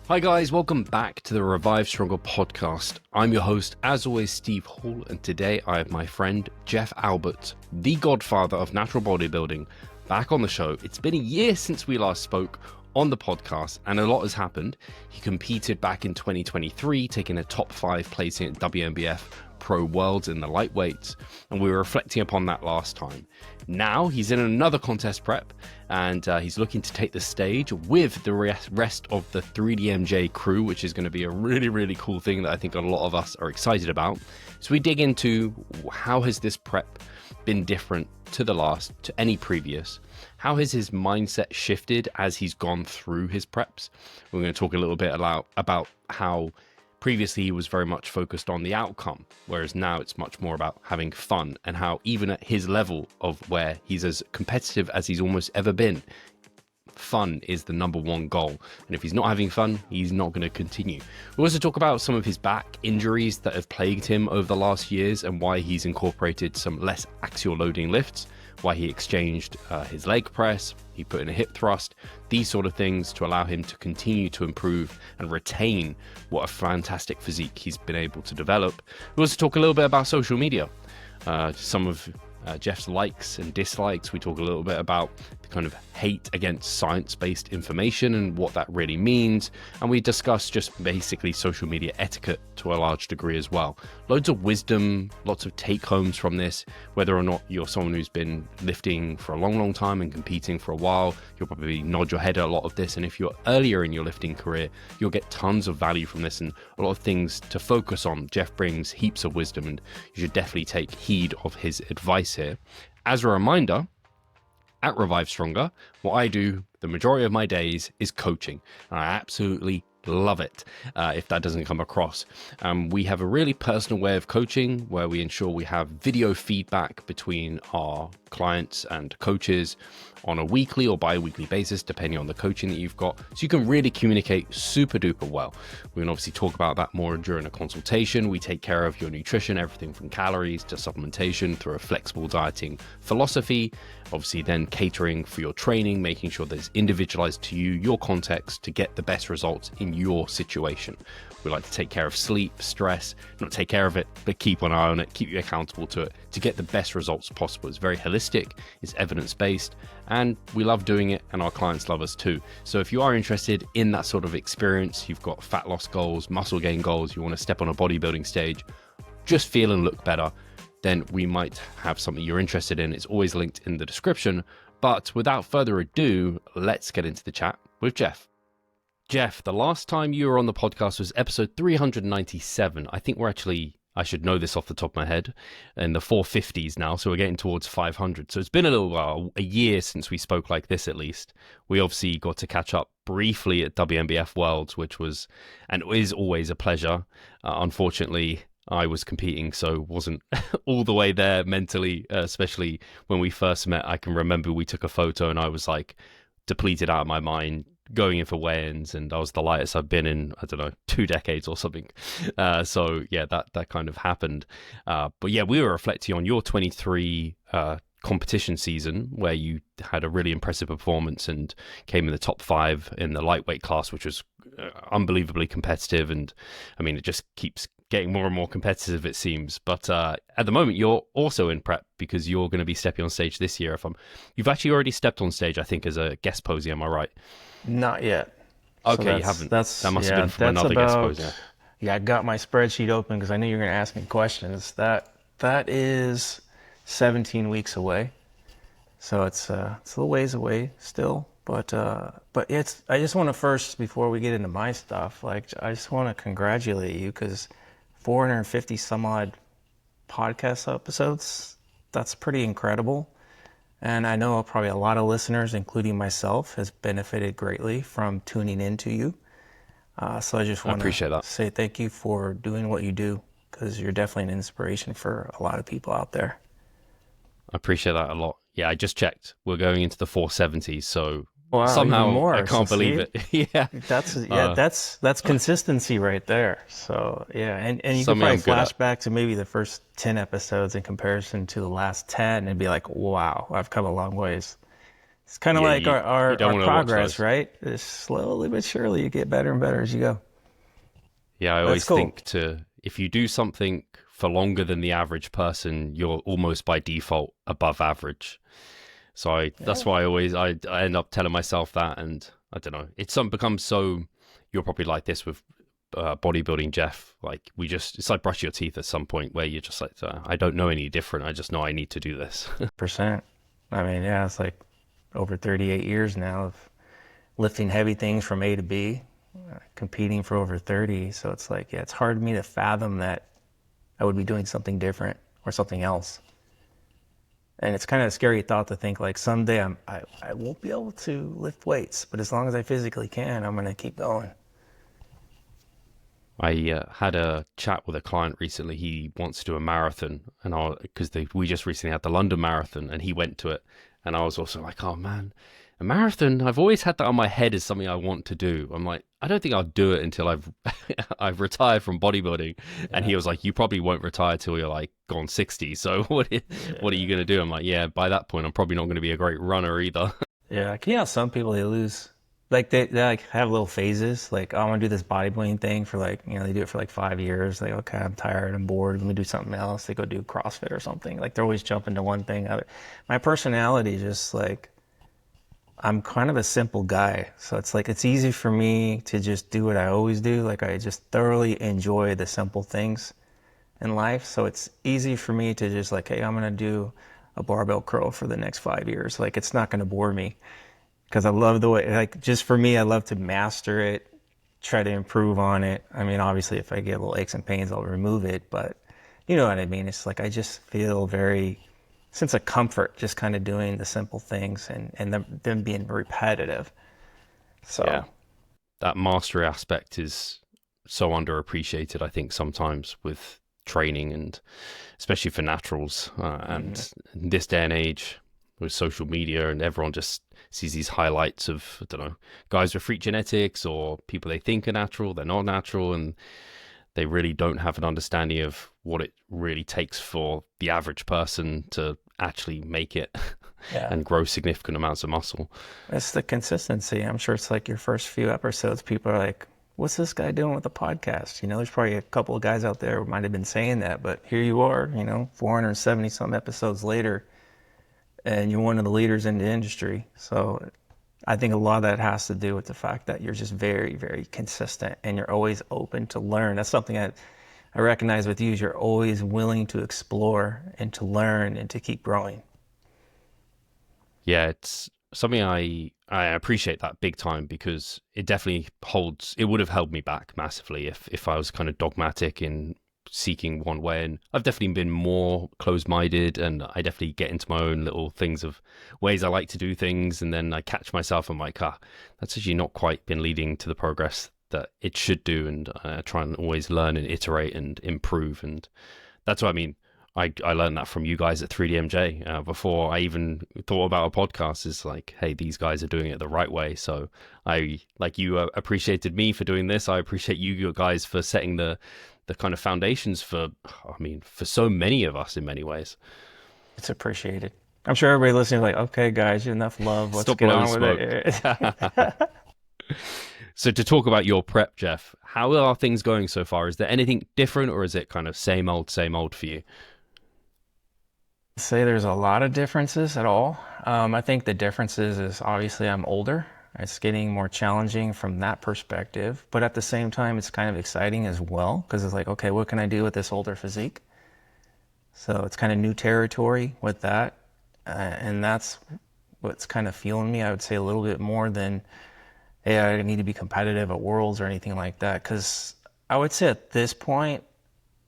Hi guys, welcome back to the Revive Stronger podcast. I'm your host, as always, Steve Hall, and today I have my friend Jeff Albert, the godfather of natural bodybuilding, back on the show. It's been a year since we last spoke on the podcast, and a lot has happened. He competed back in 2023, taking a top 5 placing at WNBF Pro Worlds in the lightweights, and we were reflecting upon that last time. Now he's in another contest prep, and he's looking to take the stage with the rest of the 3DMJ crew, which is going to be a really, really cool thing that I think a lot of us are excited about. So we dig into how has this prep been different to any previous? How has his mindset shifted as he's gone through his preps? We're going to talk a little bit about how previously he was very much focused on the outcome, whereas now it's much more about having fun, and how even at his level of where he's as competitive as he's almost ever been, fun is the number one goal. And if he's not having fun, he's not going to continue. We also talk about some of his back injuries that have plagued him over the last years and why he's incorporated some less axial loading lifts, why he exchanged his leg press, he put in a hip thrust, these sort of things to allow him to continue to improve and retain what a fantastic physique he's been able to develop. We also talk a little bit about social media, some of Jeff's likes and dislikes. We talk a little bit about the kind of hate against science-based information and what that really means. And we discuss just basically social media etiquette to a large degree as well. Loads of wisdom, lots of take-homes from this. Whether or not you're someone who's been lifting for a long, long time and competing for a while, you'll probably nod your head at a lot of this. And if you're earlier in your lifting career, you'll get tons of value from this and a lot of things to focus on. Jeff brings heaps of wisdom, and you should definitely take heed of his advice here. As a reminder, at Revive Stronger, what I do the majority of my days is coaching, and I absolutely love it. If that doesn't come across, we have a really personal way of coaching where we ensure we have video feedback between our clients and coaches on a weekly or bi-weekly basis, depending on the coaching that you've got, so you can really communicate super duper well. We can obviously talk about that more during a consultation. We take care of your nutrition, everything from calories to supplementation, through a flexible dieting philosophy, obviously then catering for your training, making sure that it's individualized to you, your context, to get the best results in your situation. We like to take care of sleep, stress, not take care of it, but keep an eye on it, keep you accountable to it to get the best results possible. It's very holistic, it's evidence-based, and we love doing it, and our clients love us too. So if you are interested in that sort of experience, you've got fat loss goals, muscle gain goals, you want to step on a bodybuilding stage, just feel and look better, then we might have something you're interested in. It's always linked in the description. But without further ado, let's get into the chat with Jeff. Jeff, the last time you were on the podcast was episode 397. I think I should know this off the top of my head, in the 450s now, so we're getting towards 500. So it's been a little while, a year since we spoke like this at least. We obviously got to catch up briefly at WNBF Worlds, which was and is always a pleasure. Unfortunately, I was competing, so wasn't all the way there mentally, especially when we first met. I can remember we took a photo and I was like depleted out of my mind, going in for weigh-ins, and I was the lightest I've been in, 2 decades or something. So yeah, that kind of happened. But yeah, we were reflecting on your 23 competition season, where you had a really impressive performance and came in the top 5 in the lightweight class, which was unbelievably competitive. And I mean, it just keeps getting more and more competitive, it seems. But at the moment, you're also in prep because you're going to be stepping on stage this year. You've actually already stepped on stage, I think, as a guest posee. Am I right? Not yet. Okay, so you haven't. That must have been from another guest posee. Yeah, I got my spreadsheet open because I knew you were going to ask me questions. That is 17 weeks away, so it's a little ways away still. But it's. I just want to first, before we get into my stuff, I just want to congratulate you because 450 some odd podcast episodes. That's pretty incredible. And I know probably a lot of listeners, including myself, has benefited greatly from tuning into you. So I just want to say thank you for doing what you do, because you're definitely an inspiration for a lot of people out there. I appreciate that a lot. Yeah, I just checked. We're going into the 470s, so wow, somehow more. I can't believe it. Yeah, that's consistency right there. So yeah, and you can probably flash back to maybe the first 10 episodes in comparison to the last 10 and be like, wow, I've come a long ways. It's kind of Yeah, like you don't our want to watch progress, those. right? It's slowly but surely you get better and better as you go. Yeah, I That's always cool. think if you do something for longer than the average person, you're almost by default above average. So that's Yeah. why I end up telling myself that, and I don't know. It's some becomes so. You're probably like this with bodybuilding, Jeff. Like it's like brush your teeth at some point where you're just like, I don't know any different. I just know I need to do this. Percent. I mean, yeah, it's like over 38 years now of lifting heavy things from A to B, competing for over 30. So it's like, yeah, it's hard for me to fathom that I would be doing something different or something else. And it's kind of a scary thought to think like someday I won't be able to lift weights, but as long as I physically can, I'm going to keep going. I had a chat with a client recently. He wants to do a marathon, and we just recently had the London Marathon, and he went to it, and I was also like, oh man, a marathon. I've always had that on my head as something I want to do. I'm like, I don't think I'll do it until I've I've retired from bodybuilding. And Yeah. he was like, you probably won't retire till you're like gone 60. So what are you gonna do? I'm like, yeah, by that point, I'm probably not going to be a great runner either. Yeah. Like, you know, some people they lose, like they like have little phases. Like, oh, I want to do this bodybuilding thing for like, you know, they do it for like 5 years. Like, okay, I'm tired, I'm bored. Let me do something else. They go do CrossFit or something. Like they're always jumping to one thing. My personality is just like, I'm kind of a simple guy. So it's like, it's easy for me to just do what I always do. Like I just thoroughly enjoy the simple things in life. So it's easy for me to just like, hey, I'm going to do a barbell curl for the next 5 years. Like it's not going to bore me because I love the way, like just for me, I love to master it, try to improve on it. I mean, obviously if I get little aches and pains, I'll remove it, but you know what I mean? It's like, I just feel very sense of comfort just kind of doing the simple things and them being repetitive. Yeah, So, that mastery aspect is so underappreciated, I think, sometimes with training, and especially for naturals. mhm. And in this day and age, with social media, and everyone just sees these highlights of, I don't know, guys with freak genetics or people they think are natural, they're not natural, and they really don't have an understanding of what it really takes for the average person to actually make it Yeah, and grow significant amounts of muscle. it's the consistency. I'm sure it's like your first few episodes, people are like, what's this guy doing with the podcast? You know, there's probably a couple of guys out there who might have been saying that, but here you are, you know, 470 some episodes later, and you're one of the leaders in the industry. So I think a lot of that has to do with the fact that you're just very, very consistent and you're always open to learn. That's something I recognize with you is you're always willing to explore and to learn and to keep growing. Yeah, it's something I appreciate that big time, because it would have held me back massively if I was kind of dogmatic in seeking one way. And I've definitely been more closed-minded, and I definitely get into my own little things of ways I like to do things, and then I catch myself, I'm like, that's actually not quite been leading to the progress that it should do. And I try and always learn and iterate and improve, and that's what I mean. I learned that from you guys at 3DMJ before I even thought about a podcast. Is like, hey, these guys are doing it the right way. So I, like, you appreciated me for doing this. I appreciate you guys for setting the kind of foundations for, I mean, for so many of us in many ways. It's appreciated. I'm sure everybody listening is like, okay, guys, enough love. Let's Stop get blowing on with smoke. it. So to talk about your prep, Jeff, how are things going so far? Is there anything different, or is it kind of same old for you? Say there's a lot of differences at all. I think the differences is obviously I'm older. It's getting more challenging from that perspective, but at the same time, it's kind of exciting as well because it's like, okay, what can I do with this older physique? So it's kind of new territory with that, and that's what's kind of fueling me. I would say a little bit more than, hey, I need to be competitive at Worlds or anything like that. Because I would say at this point,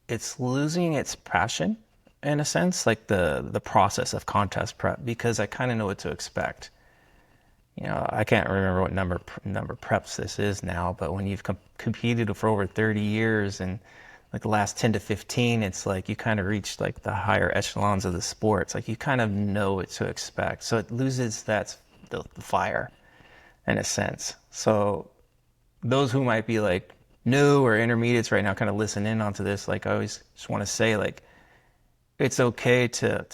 it's losing its passion in a sense, like the process of contest prep, because I kind of know what to expect. You know, I can't remember what number preps this is now, but when you've competed for over 30 years and like the last 10 to 15, it's like you kind of reach like the higher echelons of the sport. It's like you kind of know what to expect. So it loses the fire in a sense. So those who might be like new or intermediates right now kind of listen in onto this, like I always just want to say, like, it's okay to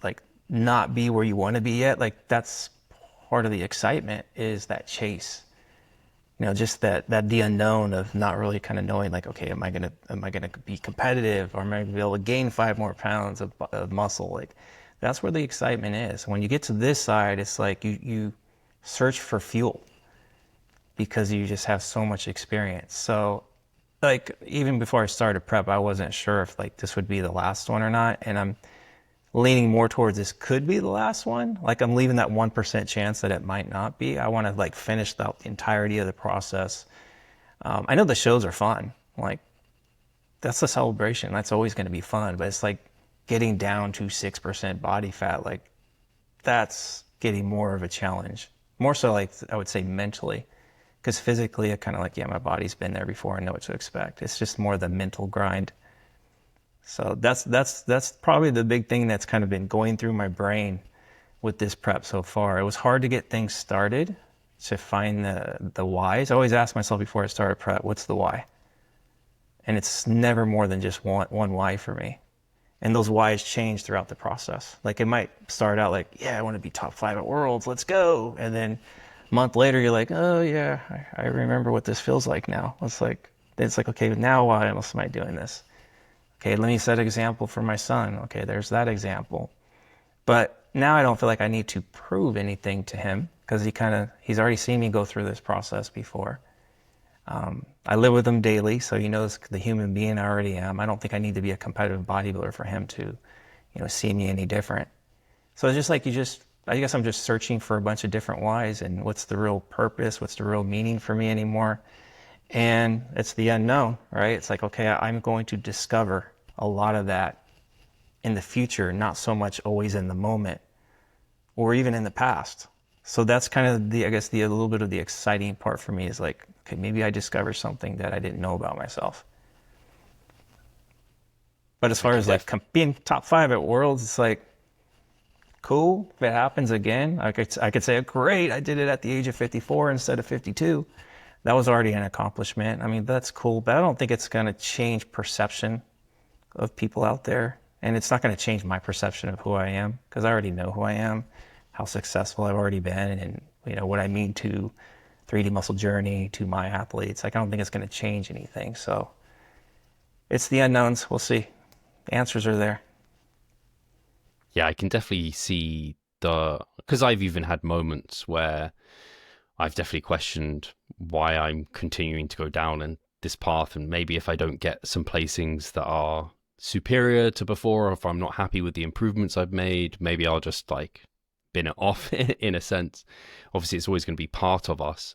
like not be where you want to be yet. Like that's part of the excitement is that chase. Just that the unknown of not really kind of knowing, like, okay, am I gonna be competitive, or am I gonna be able to gain 5 more pounds of muscle? Like, that's where the excitement is. When you get to this side, it's like you search for fuel because you just have so much experience. So, like, even before I started prep, I wasn't sure if like this would be the last one or not, and I'm leaning more towards this could be the last one. Like, I'm leaving that 1% chance that it might not be. I want to like finish the entirety of the process. I know the shows are fun. Like, that's a celebration. That's always going to be fun. But it's like getting down to 6% body fat. Like, that's getting more of a challenge. More so, like, I would say mentally. Because physically, I kind of like, yeah, my body's been there before. I know what to expect. It's just more the mental grind. So that's probably the big thing that's kind of been going through my brain with this prep so far. It was hard to get things started, to find the whys. I always ask myself before I start a prep, what's the why? And it's never more than just one why for me. And those whys change throughout the process. Like, it might start out like, yeah, I want to be top 5 at Worlds, let's go. And then a month later, you're like, oh yeah, I remember what this feels like now. It's like, okay, now why else am I doing this? Okay, let me set an example for my son. Okay, there's that example. But now I don't feel like I need to prove anything to him, because he's already seen me go through this process before. I live with him daily, so he knows the human being I already am. I don't think I need to be a competitive bodybuilder for him to, see me any different. So it's just like I guess I'm just searching for a bunch of different whys and what's the real purpose, what's the real meaning for me anymore. And it's the unknown, right? It's like, okay, I'm going to discover a lot of that in the future, not so much always in the moment or even in the past. So that's kind of a little bit of the exciting part for me, is like, okay, maybe I discover something that I didn't know about myself. But as far as like being top 5 at Worlds, it's like, cool. If it happens again, I could say, great, I did it at the age of 54 instead of 52. That was already an accomplishment. I mean, that's cool, but I don't think it's going to change perception of people out there. And it's not going to change my perception of who I am, because I already know who I am, how successful I've already been, and what I mean to 3D Muscle Journey, to my athletes. Like, I don't think it's going to change anything. So it's the unknowns. We'll see. The answers are there. Yeah, I can definitely see because I've even had moments where I've definitely questioned why I'm continuing to go down in this path, and maybe if I don't get some placings that are superior to before, or if I'm not happy with the improvements I've made, maybe I'll just like bin it off in a sense. Obviously, it's always going to be part of us,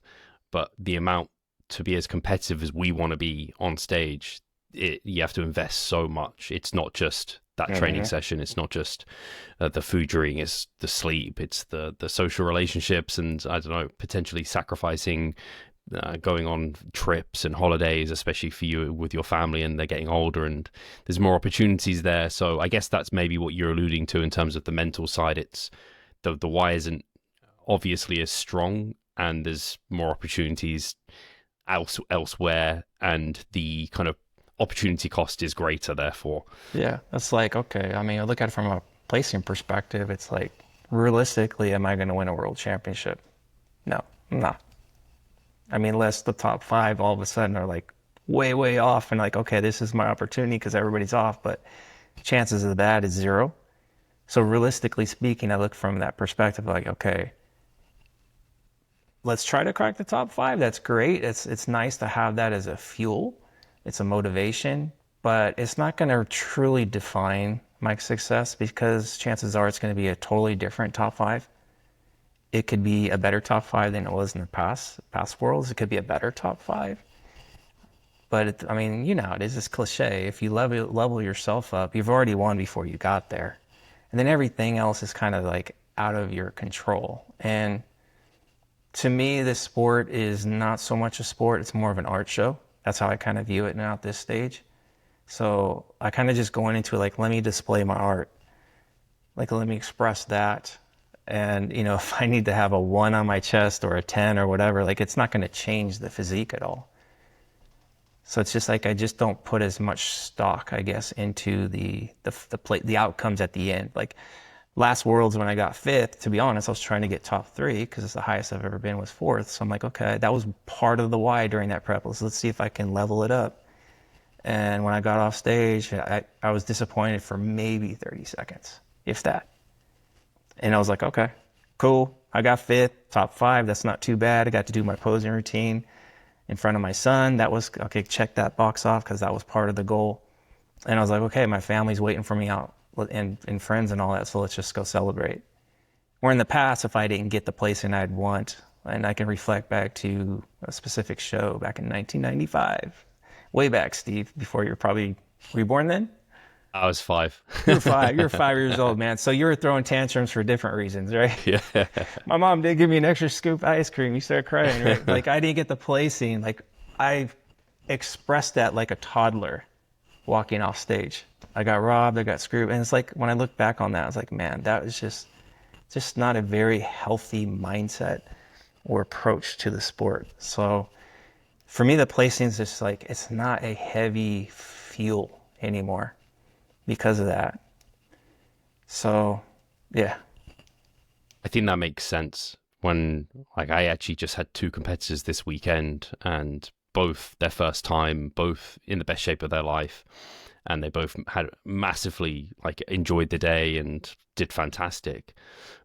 but the amount to be as competitive as we want to be on stage, you have to invest so much. It's not just that training session. It's not just the food during, it's the sleep, it's the social relationships, and I don't know, potentially sacrificing going on trips and holidays, especially for you with your family, and they're getting older and there's more opportunities there. So I guess that's maybe what you're alluding to in terms of the mental side. It's the why isn't obviously as strong, and there's more opportunities elsewhere, and the kind of opportunity cost is greater, therefore. Yeah, that's like, okay, I mean, I look at it from a placing perspective. It's like, realistically, am I going to win a world championship? No, I'm not. I mean, unless the top 5 all of a sudden are like way, way off, and like, okay, this is my opportunity because everybody's off, but chances of that is 0. So realistically speaking, I look from that perspective, like, okay, let's try to crack the top 5. That's great. It's nice to have that as a fuel. It's a motivation, but it's not going to truly define my success, because chances are it's going to be a totally different top 5. It could be a better top 5 than it was in the past Worlds. It could be a better top 5. But I mean, it is this cliche. If you level yourself up, you've already won before you got there. And then everything else is kind of like out of your control. And to me, this sport is not so much a sport. It's more of an art show. That's how I kind of view it now at this stage. So I kind of just going into it like, let me display my art. Like, let me express that. And, if I need to have a 1 on my chest or a 10 or whatever, like, it's not going to change the physique at all. So it's just like, I just don't put as much stock, I guess, into the outcomes at the end. Like, Last Worlds, when I got fifth, to be honest, I was trying to get top three because it's the highest I've ever been was fourth. So I'm like, okay, that was part of the why during that prep. Let's see if I can level it up. And when I got off stage, I was disappointed for maybe 30 seconds, if that. And I was like, okay, cool. I got fifth, top five. That's not too bad. I got to do my posing routine in front of my son. That was, okay, check that box off because that was part of the goal. And I was like, okay, my family's waiting for me out and friends and all that, so let's just go celebrate. Where in the past, if I didn't get the placing I'd want, and I can reflect back to a specific show back in 1995, way back, Steve, before were you born then? I was 5. You were 5 years old, man. So you were throwing tantrums for different reasons, right? Yeah. My mom did give me an extra scoop of ice cream. You started crying, right? Like, I didn't get the placing. Like, I expressed that like a toddler walking off stage. I got robbed, I got screwed. And it's like, when I look back on that, I was like, man, that was just not a very healthy mindset or approach to the sport. So for me, the placing is just like, it's not a heavy fuel anymore because of that. So, yeah. I think that makes sense. When, like, I actually just had 2 competitors this weekend, and both their first time, both in the best shape of their life. And they both had massively enjoyed the day and did fantastic,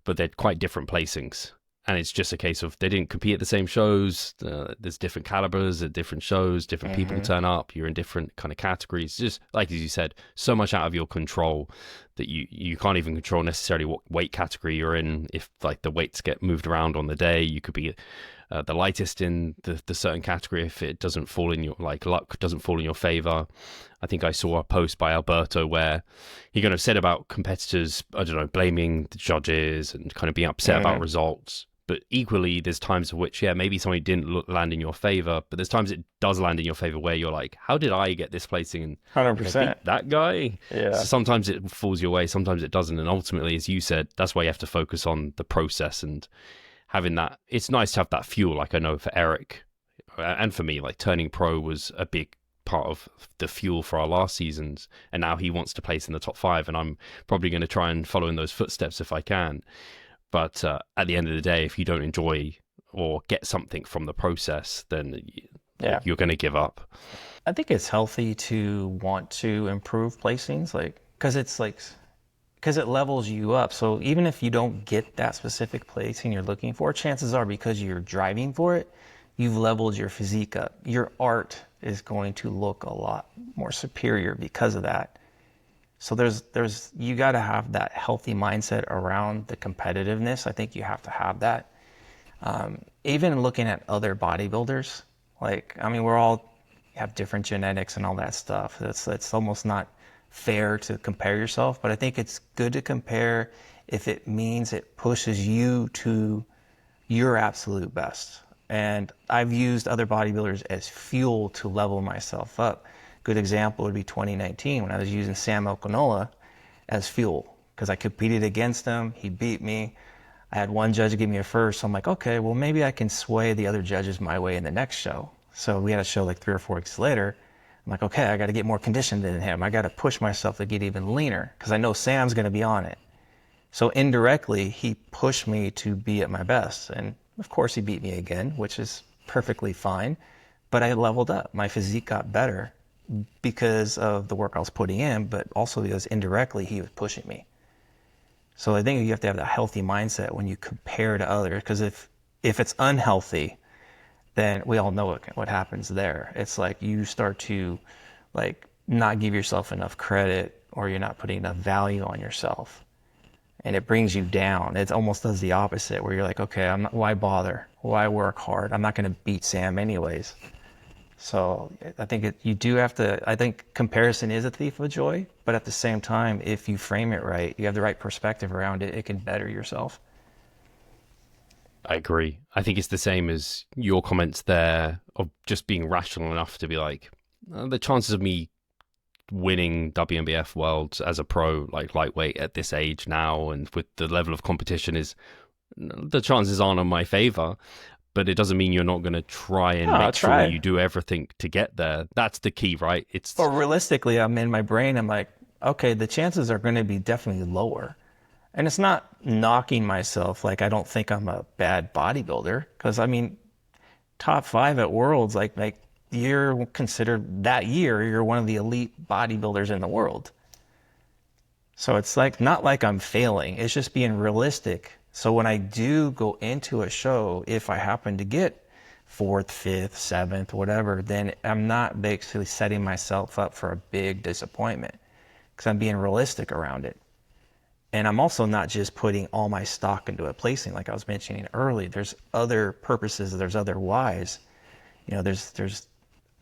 but they're quite different placings. And it's just a case of they didn't compete at the same shows. There's different calibers at different shows, different people turn up. You're in different kind of categories. Just like as you said, so much out of your control that you can't even control necessarily what weight category you're in. If the weights get moved around on the day, you could be the lightest in the certain category if it doesn't fall in your luck doesn't fall in your favor. I think I saw a post by Alberto where he kind of said about competitors, I don't know, blaming the judges and kind of being upset about results. But equally, there's times of which, maybe something didn't land in your favor, but there's times it does land in your favor where you're like, how did I get this placing? And 100%. That guy? Yeah. So sometimes it falls your way, sometimes it doesn't. And ultimately, as you said, that's why you have to focus on the process and having that. It's nice to have that fuel. Like I know for Eric and for me, turning pro was a big part of the fuel for our last seasons, and now he wants to place in the top 5, and I'm probably going to try and follow in those footsteps if I can. But at the end of the day, if you don't enjoy or get something from the process, then you're going to give up. I think it's healthy to want to improve placings, because it levels you up. So even if you don't get that specific placing you're looking for, chances are because you're driving for it, you've leveled your physique up. Your art is going to look a lot more superior because of that. So you got to have that healthy mindset around the competitiveness. I think you have to have that. Even looking at other bodybuilders, we're all have different genetics and all that stuff. It's almost not fair to compare yourself, but I think it's good to compare if it means it pushes you to your absolute best. And I've used other bodybuilders as fuel to level myself up. Good example would be 2019 when I was using Sam Okinola as fuel because I competed against him. He beat me. I had one judge give me a first. So I'm like, okay, well, maybe I can sway the other judges my way in the next show. So we had a show 3 or 4 weeks later. I'm like, okay, I got to get more conditioned than him. I got to push myself to get even leaner because I know Sam's going to be on it. So indirectly, he pushed me to be at my best. And of course, he beat me again, which is perfectly fine. But I leveled up. My physique got better because of the work I was putting in, but also because indirectly he was pushing me. So I think you have to have that healthy mindset when you compare to others, because if it's unhealthy, then we all know what happens there. It's like you start to not give yourself enough credit, or you're not putting enough value on yourself. And it brings you down. It almost does the opposite, where you're like, okay, why bother? Why work hard? I'm not going to beat Sam anyways. So I think you do have to, I think comparison is a thief of joy, but at the same time, if you frame it right, you have the right perspective around it, it can better yourself. I agree. I think it's the same as your comments there of just being rational enough to be like, the chances of me winning WNBF Worlds as a pro, lightweight at this age now, and with the level of competition, is the chances aren't in my favor. But it doesn't mean you're not going to try and make sure you do everything to get there. That's the key, right? But realistically, I'm in my brain, I'm like, okay, the chances are going to be definitely lower. And it's not knocking myself. Like, I don't think I'm a bad bodybuilder, because I mean, top 5 at Worlds, like you're considered that year, you're one of the elite bodybuilders in the world. So it's like, not like I'm failing, it's just being realistic. So when I do go into a show, if I happen to get 4th, 5th, 7th, whatever, then I'm not basically setting myself up for a big disappointment, because I'm being realistic around it. And I'm also not just putting all my stock into a placing, like I was mentioning earlier. There's other purposes, there's other whys. You know,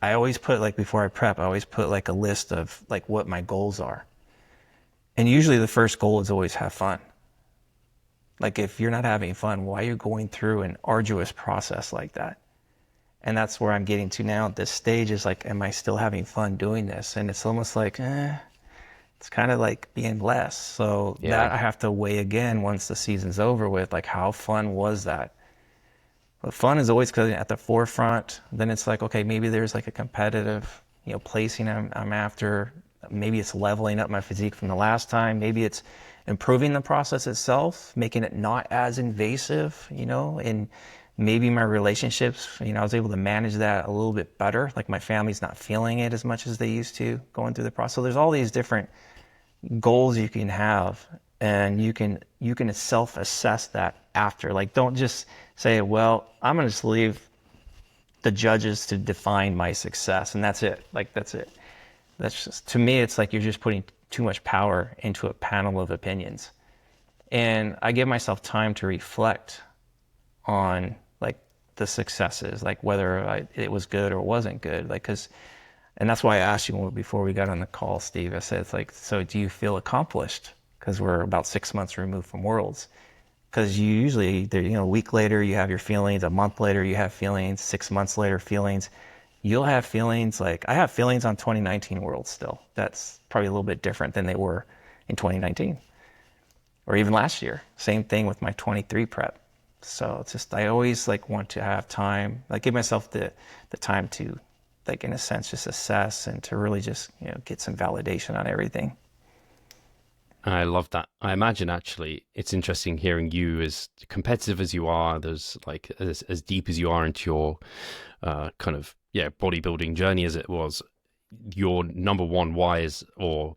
I always put, like, before I prep, I always put like a list of like what my goals are. And usually the first goal is always have fun. Like, if you're not having fun, why are you going through an arduous process like that? And that's where I'm getting to now at this stage, is like, am I still having fun doing this? And it's almost like, it's kind of like being less. So that I have to weigh again once the season's over with, like, how fun was that? But fun is always at the forefront. Then it's like, okay, maybe there's like a competitive, placing I'm after. Maybe it's leveling up my physique from the last time. Maybe it's improving the process itself, making it not as invasive, and maybe my relationships, I was able to manage that a little bit better. Like, my family's not feeling it as much as they used to going through the process. So there's all these different goals you can have, and you can self-assess that after. Like, don't just say, well, I'm going to just leave the judges to define my success, and that's it. Like, that's it. That's just, to me, it's like you're just putting too much power into a panel of opinions. And I give myself time to reflect on, like, the successes, like whether it was good or wasn't good. Like, and that's why I asked you before we got on the call, Steve. I said, it's like, so do you feel accomplished? Because we're about 6 months removed from Worlds. Because you usually, a week later you have your feelings, a month later you have feelings, 6 months later feelings. You'll have feelings, like I have feelings on 2019 Worlds still. That's probably a little bit different than they were in 2019 or even last year. Same thing with my 23 prep. So it's just, I always like want to have time, like give myself the time to, like, in a sense, just assess and to really just, get some validation on everything. I love that. I imagine, actually, it's interesting hearing you, as competitive as you are, there's like as deep as you are into your kind of bodybuilding journey as it was. Your number one why is, or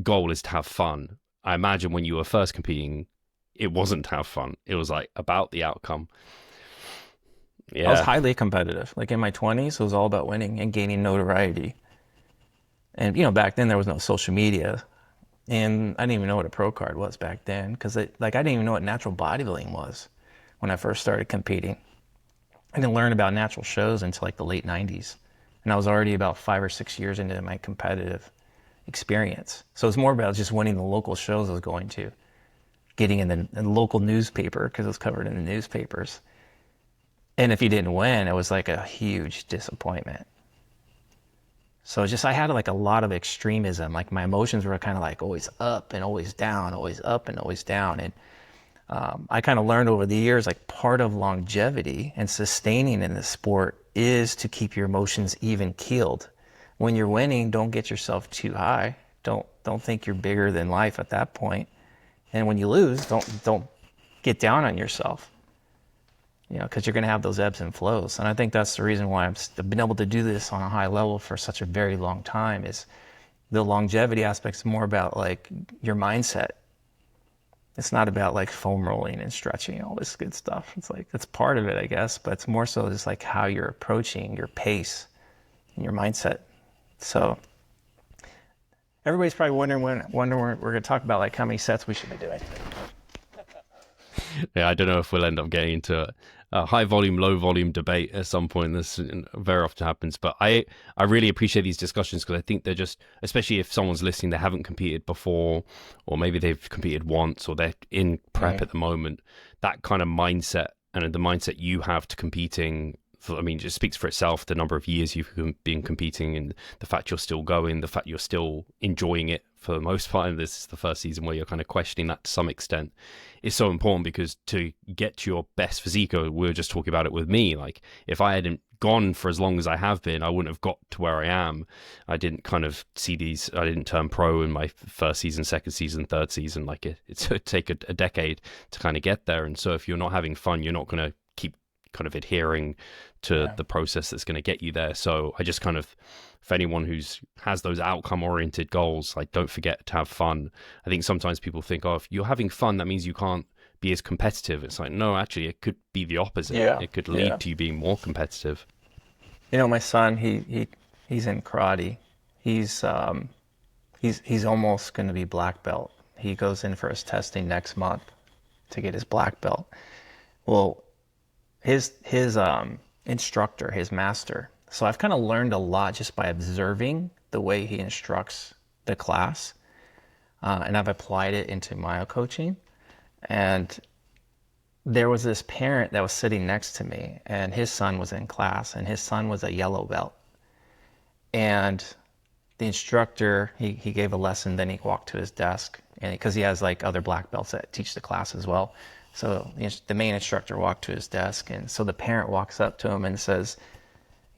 goal, is to have fun. I imagine when you were first competing, it wasn't to have fun. It was like about the outcome. Yeah. I was highly competitive. Like, in my 20s, it was all about winning and gaining notoriety. And, back then there was no social media. And I didn't even know what a pro card was back then, because I didn't even know what natural bodybuilding was when I first started competing. I didn't learn about natural shows until like the late 90s. And I was already about 5 or 6 years into my competitive experience. So it's more about just winning the local shows I was going to, getting in the local newspaper, because it was covered in the newspapers. And if you didn't win, it was like a huge disappointment. So just, I had like a lot of extremism. Like, my emotions were kind of like always up and always down, always up and always down. And I kind of learned over the years, like, part of longevity and sustaining in this sport is to keep your emotions even keeled. When you're winning, don't get yourself too high. Don't think you're bigger than life at that point. And when you lose, don't get down on yourself. Because you're going to have those ebbs and flows. And I think that's the reason why I've been able to do this on a high level for such a very long time, is the longevity aspect's more about, like, your mindset. It's not about, like, foam rolling and stretching, all this good stuff. It's like, it's part of it, I guess, but it's more so just like how you're approaching your pace and your mindset. So everybody's probably wondering when we're going to talk about, like, how many sets we should be doing. Yeah, I don't know if we'll end up getting into a high volume, low volume debate at some point. This very often happens, but I really appreciate these discussions, because I think they're just, especially if someone's listening, they haven't competed before, or maybe they've competed once, or they're in prep at the moment, that kind of mindset, and the mindset you have to competing, I mean, it just speaks for itself, the number of years you've been competing and the fact you're still going, the fact you're still enjoying it for the most part. And this is the first season where you're kind of questioning that to some extent. It's so important because to get to your best physique, we were just talking about it with me, like if I hadn't gone for as long as I have been, I wouldn't have got to where I am. I didn't kind of see I didn't turn pro in my first season, second season, third season. Like it's take a decade to kind of get there. And so if you're not having fun, you're not going to keep kind of adhering to the process that's going to get you there. So I just kind of, for anyone has those outcome oriented goals, like don't forget to have fun. I think sometimes people think, oh, if you're having fun, that means you can't be as competitive. It's like, no, actually it could be the opposite. It could lead to you being more competitive. My son, he's in karate. He's almost going to be black belt. He goes in for his testing next month to get his black belt. Well, his instructor, his master. So I've kind of learned a lot just by observing the way he instructs the class, and I've applied it into my coaching. And there was this parent that was sitting next to me, and his son was in class, and his son was a yellow belt. And the instructor, he gave a lesson, then he walked to his desk, and because he has like other black belts that teach the class as well. So the main instructor walked to his desk, and so the parent walks up to him and says,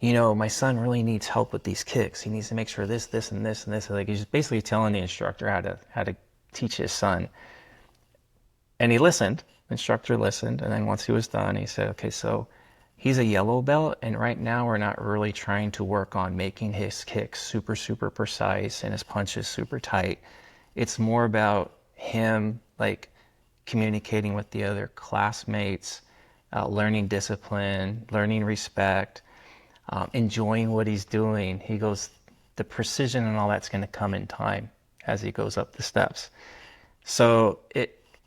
my son really needs help with these kicks. He needs to make sure this, and this, and this. Like he's basically telling the instructor how to teach his son. And he listened. The instructor listened, and then once he was done, he said, okay, so he's a yellow belt, and right now we're not really trying to work on making his kicks super, super precise and his punches super tight. It's more about him like communicating with the other classmates, learning discipline, learning respect, enjoying what he's doing. He goes, the precision and all that's going to come in time as he goes up the steps. So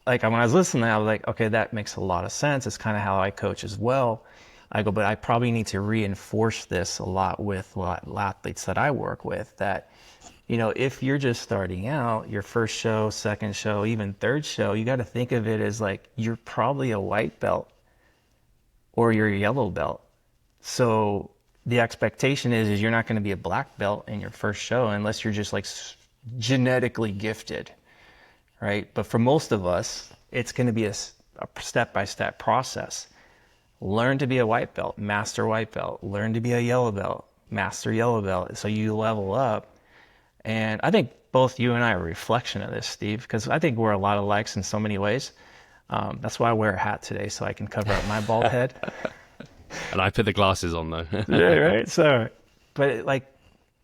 like when I was listening, I was like, okay, that makes a lot of sense. It's kind of how I coach as well. I go, but I probably need to reinforce this a lot with athletes that I work with, that, if you're just starting out, your first show, second show, even third show, you got to think of it as like, you're probably a white belt or you're a yellow belt. So the expectation is you're not going to be a black belt in your first show unless you're just like genetically gifted. Right? But for most of us, it's going to be a step-by-step process. Learn to be a white belt, master white belt. Learn to be a yellow belt, master yellow belt. So you level up. And I think both you and I are a reflection of this, Steve, because I think we're a lot alike in so many ways. That's why I wear a hat today, so I can cover up my bald head. And I put the glasses on, though. Yeah, right? So, but like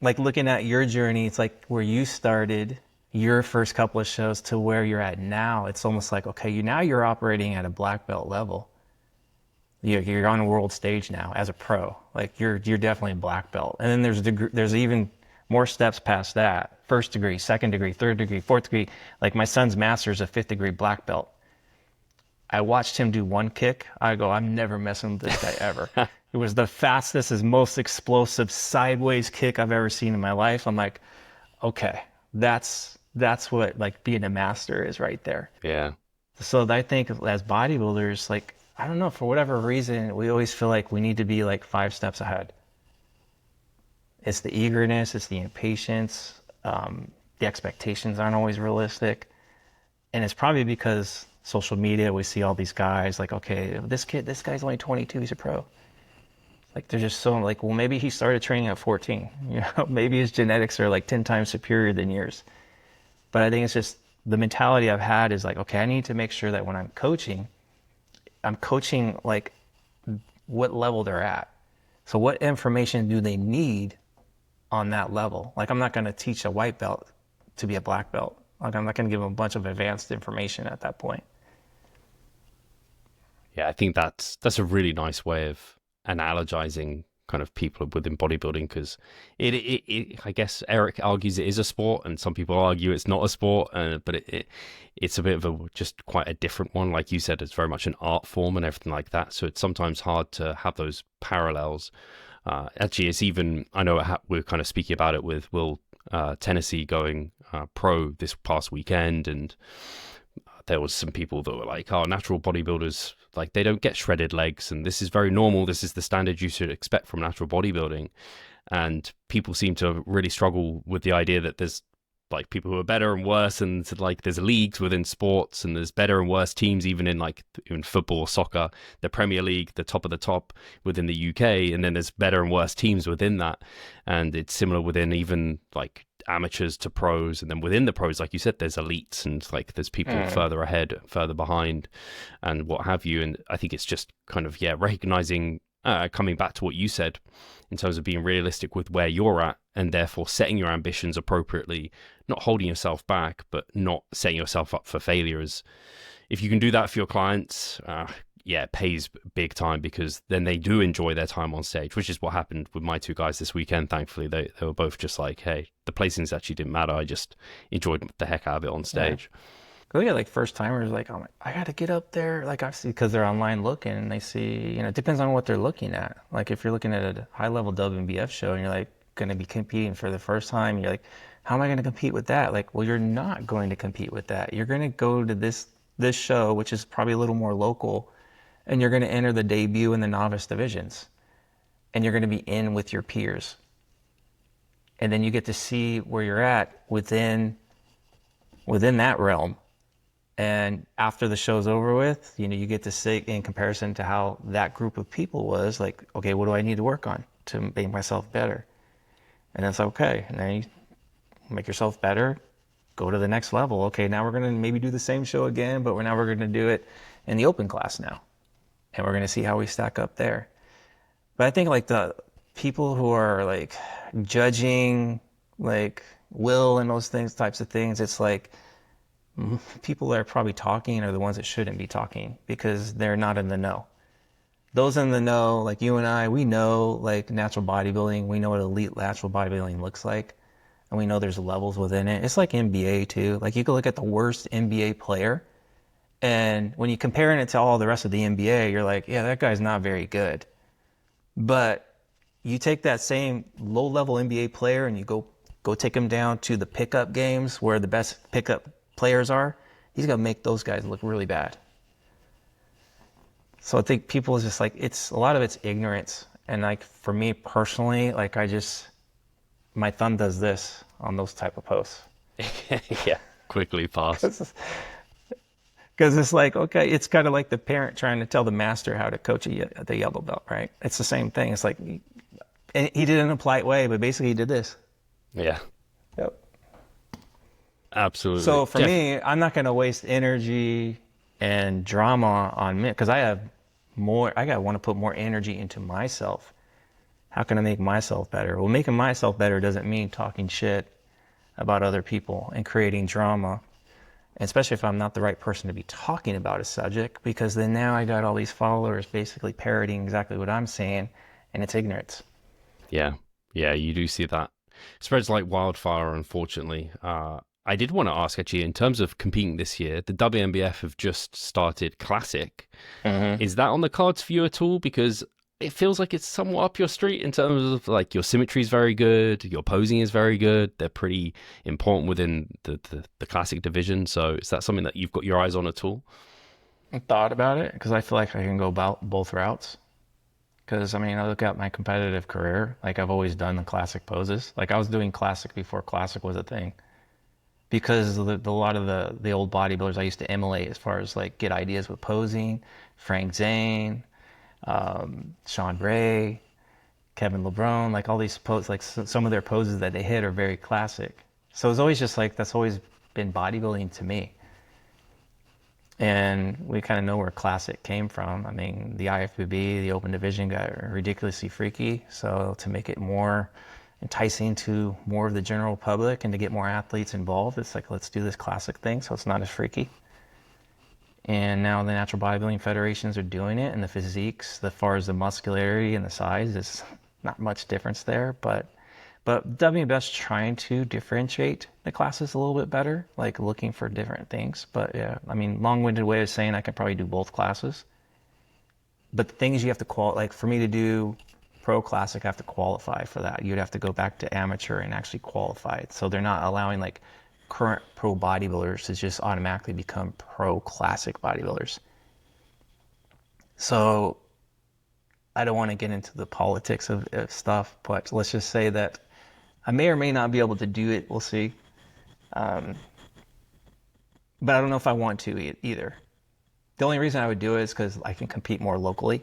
looking at your journey, it's like where you started your first couple of shows to where you're at now. It's almost like, okay, now you're operating at a black belt level. You're on a world stage now as a pro. Like you're definitely a black belt. And then there's even more steps past that. First degree, second degree, third degree, fourth degree. Like my son's master's a 5th degree black belt. I watched him do one kick. I go, I'm never messing with this guy ever. It was the fastest, most explosive sideways kick I've ever seen in my life. I'm like, okay, that's what like being a master is right there. Yeah. So I think as bodybuilders, like, I don't know, for whatever reason, we always feel like we need to be like 5 steps ahead. It's the eagerness, it's the impatience, the expectations aren't always realistic. And it's probably because social media, we see all these guys like, okay, this guy's only 22, he's a pro. Like they're just so like, well, maybe he started training at 14. Maybe his genetics are like 10 times superior than yours. But I think it's just the mentality I've had is like, okay, I need to make sure that when I'm coaching like what level they're at. So what information do they need on that level? Like I'm not going to teach a white belt to be a black belt. Like I'm not going to give them a bunch of advanced information at that point. Yeah, I think that's a really nice way of analogizing kind of people within bodybuilding, because it I guess Eric argues it is a sport, and some people argue it's not a sport, but it's a bit of just quite a different one. Like you said, it's very much an art form and everything like that, so it's sometimes hard to have those parallels. Actually, it's even, I know we're kind of speaking about it with Will Tennessee going pro this past weekend, and there was some people that were like, oh, natural bodybuilders, like they don't get shredded legs, and this is very normal. This is the standard you should expect from natural bodybuilding. And people seem to really struggle with the idea that there's like people who are better and worse, and like there's leagues within sports, and there's better and worse teams even in like in football or soccer, the Premier League, the top of the top within the UK, and then there's better and worse teams within that. And it's similar within even like amateurs to pros, and then within the pros, like you said, there's elites, and like there's people further ahead, further behind, and what have you. And I think it's just kind of recognizing, coming back to what you said in terms of being realistic with where you're at, and therefore setting your ambitions appropriately, not holding yourself back, but not setting yourself up for failures. If you can do that for your clients, it pays big time, because then they do enjoy their time on stage, which is what happened with my two guys this weekend. Thankfully, they were both just like, hey, the placings actually didn't matter. I just enjoyed the heck out of it on stage. Yeah. Look at like first timers, like, oh, I got to get up there. Like, obviously, because they're online looking, and they see, it depends on what they're looking at. Like, if you're looking at a high level WNBF show and you're like going to be competing for the first time, you're like, how am I going to compete with that? Like, well, you're not going to compete with that. You're going to go to this show, which is probably a little more local, and you're going to enter the debut and the novice divisions, and you're going to be in with your peers. And then you get to see where you're at within that realm. And after the show's over with, you get to see in comparison to how that group of people was, like, okay, what do I need to work on to make myself better? And it's okay. And then you make yourself better, go to the next level. Okay, now we're going to maybe do the same show again, but we're going to do it in the open class now. And we're going to see how we stack up there. But I think like the people who are like judging, like will and those types of things, it's like, people that are probably talking are the ones that shouldn't be talking, because they're not in the know. Those in the know, like you and I, we know like natural bodybuilding. We know what elite natural bodybuilding looks like. And we know there's levels within it. It's like NBA too. Like you can look at the worst NBA player, and when you compare it to all the rest of the NBA, you're like, yeah, that guy's not very good. But you take that same low-level NBA player and you go take him down to the pickup games where the best pickup players are, he's going to make those guys look really bad. So I think people is just like, a lot of it's ignorance. And like for me personally, like my thumb does this on those type of posts. Yeah, quickly pass. Because it's like, okay, it's kind of like the parent trying to tell the master how to coach the yellow belt, right? It's the same thing. It's like, and he did it in a polite way, but basically he did this. Yeah. Yep. Absolutely. So for me, I'm not going to waste energy and drama on me, because I want to put more energy into myself. How can I make myself better? Well, making myself better doesn't mean talking shit about other people and creating drama, especially if I'm not the right person to be talking about a subject, because then now I got all these followers basically parroting exactly what I'm saying, and it's ignorance. Yeah, you do see that. It spreads like wildfire, unfortunately. I did want to ask, actually, in terms of competing this year, the WNBF have just started Classic. Mm-hmm. Is that on the cards for you at all? Because it feels like it's somewhat up your street in terms of like your symmetry is very good, your posing is very good. They're pretty important within the Classic division. So is that something that you've got your eyes on at all? I thought about it, because I feel like I can go about both routes. Because, I look at my competitive career, like I've always done the Classic poses. Like I was doing Classic before Classic was a thing. Because a lot of the old bodybuilders I used to emulate as far as like get ideas with posing, Frank Zane, Sean Bray, Kevin LeBron, like all these poses, like some of their poses that they hit are very classic. So it's always just like, that's always been bodybuilding to me. And we kind of know where Classic came from. The IFBB, the open division got ridiculously freaky. So to make it more enticing to more of the general public and to get more athletes involved, it's like, let's do this Classic thing so it's not as freaky. And now the natural bodybuilding federations are doing it, and the physiques, as far as the muscularity and the size, is not much difference there. But WBS trying to differentiate the classes a little bit better, like looking for different things. But yeah, long-winded way of saying I could probably do both classes. But the thing is, you have to like for me to do Pro Classic, I have to qualify for that. You'd have to go back to amateur and actually qualify it. So they're not allowing like current pro bodybuilders to just automatically become pro classic bodybuilders. So I don't want to get into the politics of stuff, but let's just say that I may or may not be able to do it. We'll see. But I don't know if I want to either. The only reason I would do it is because I can compete more locally.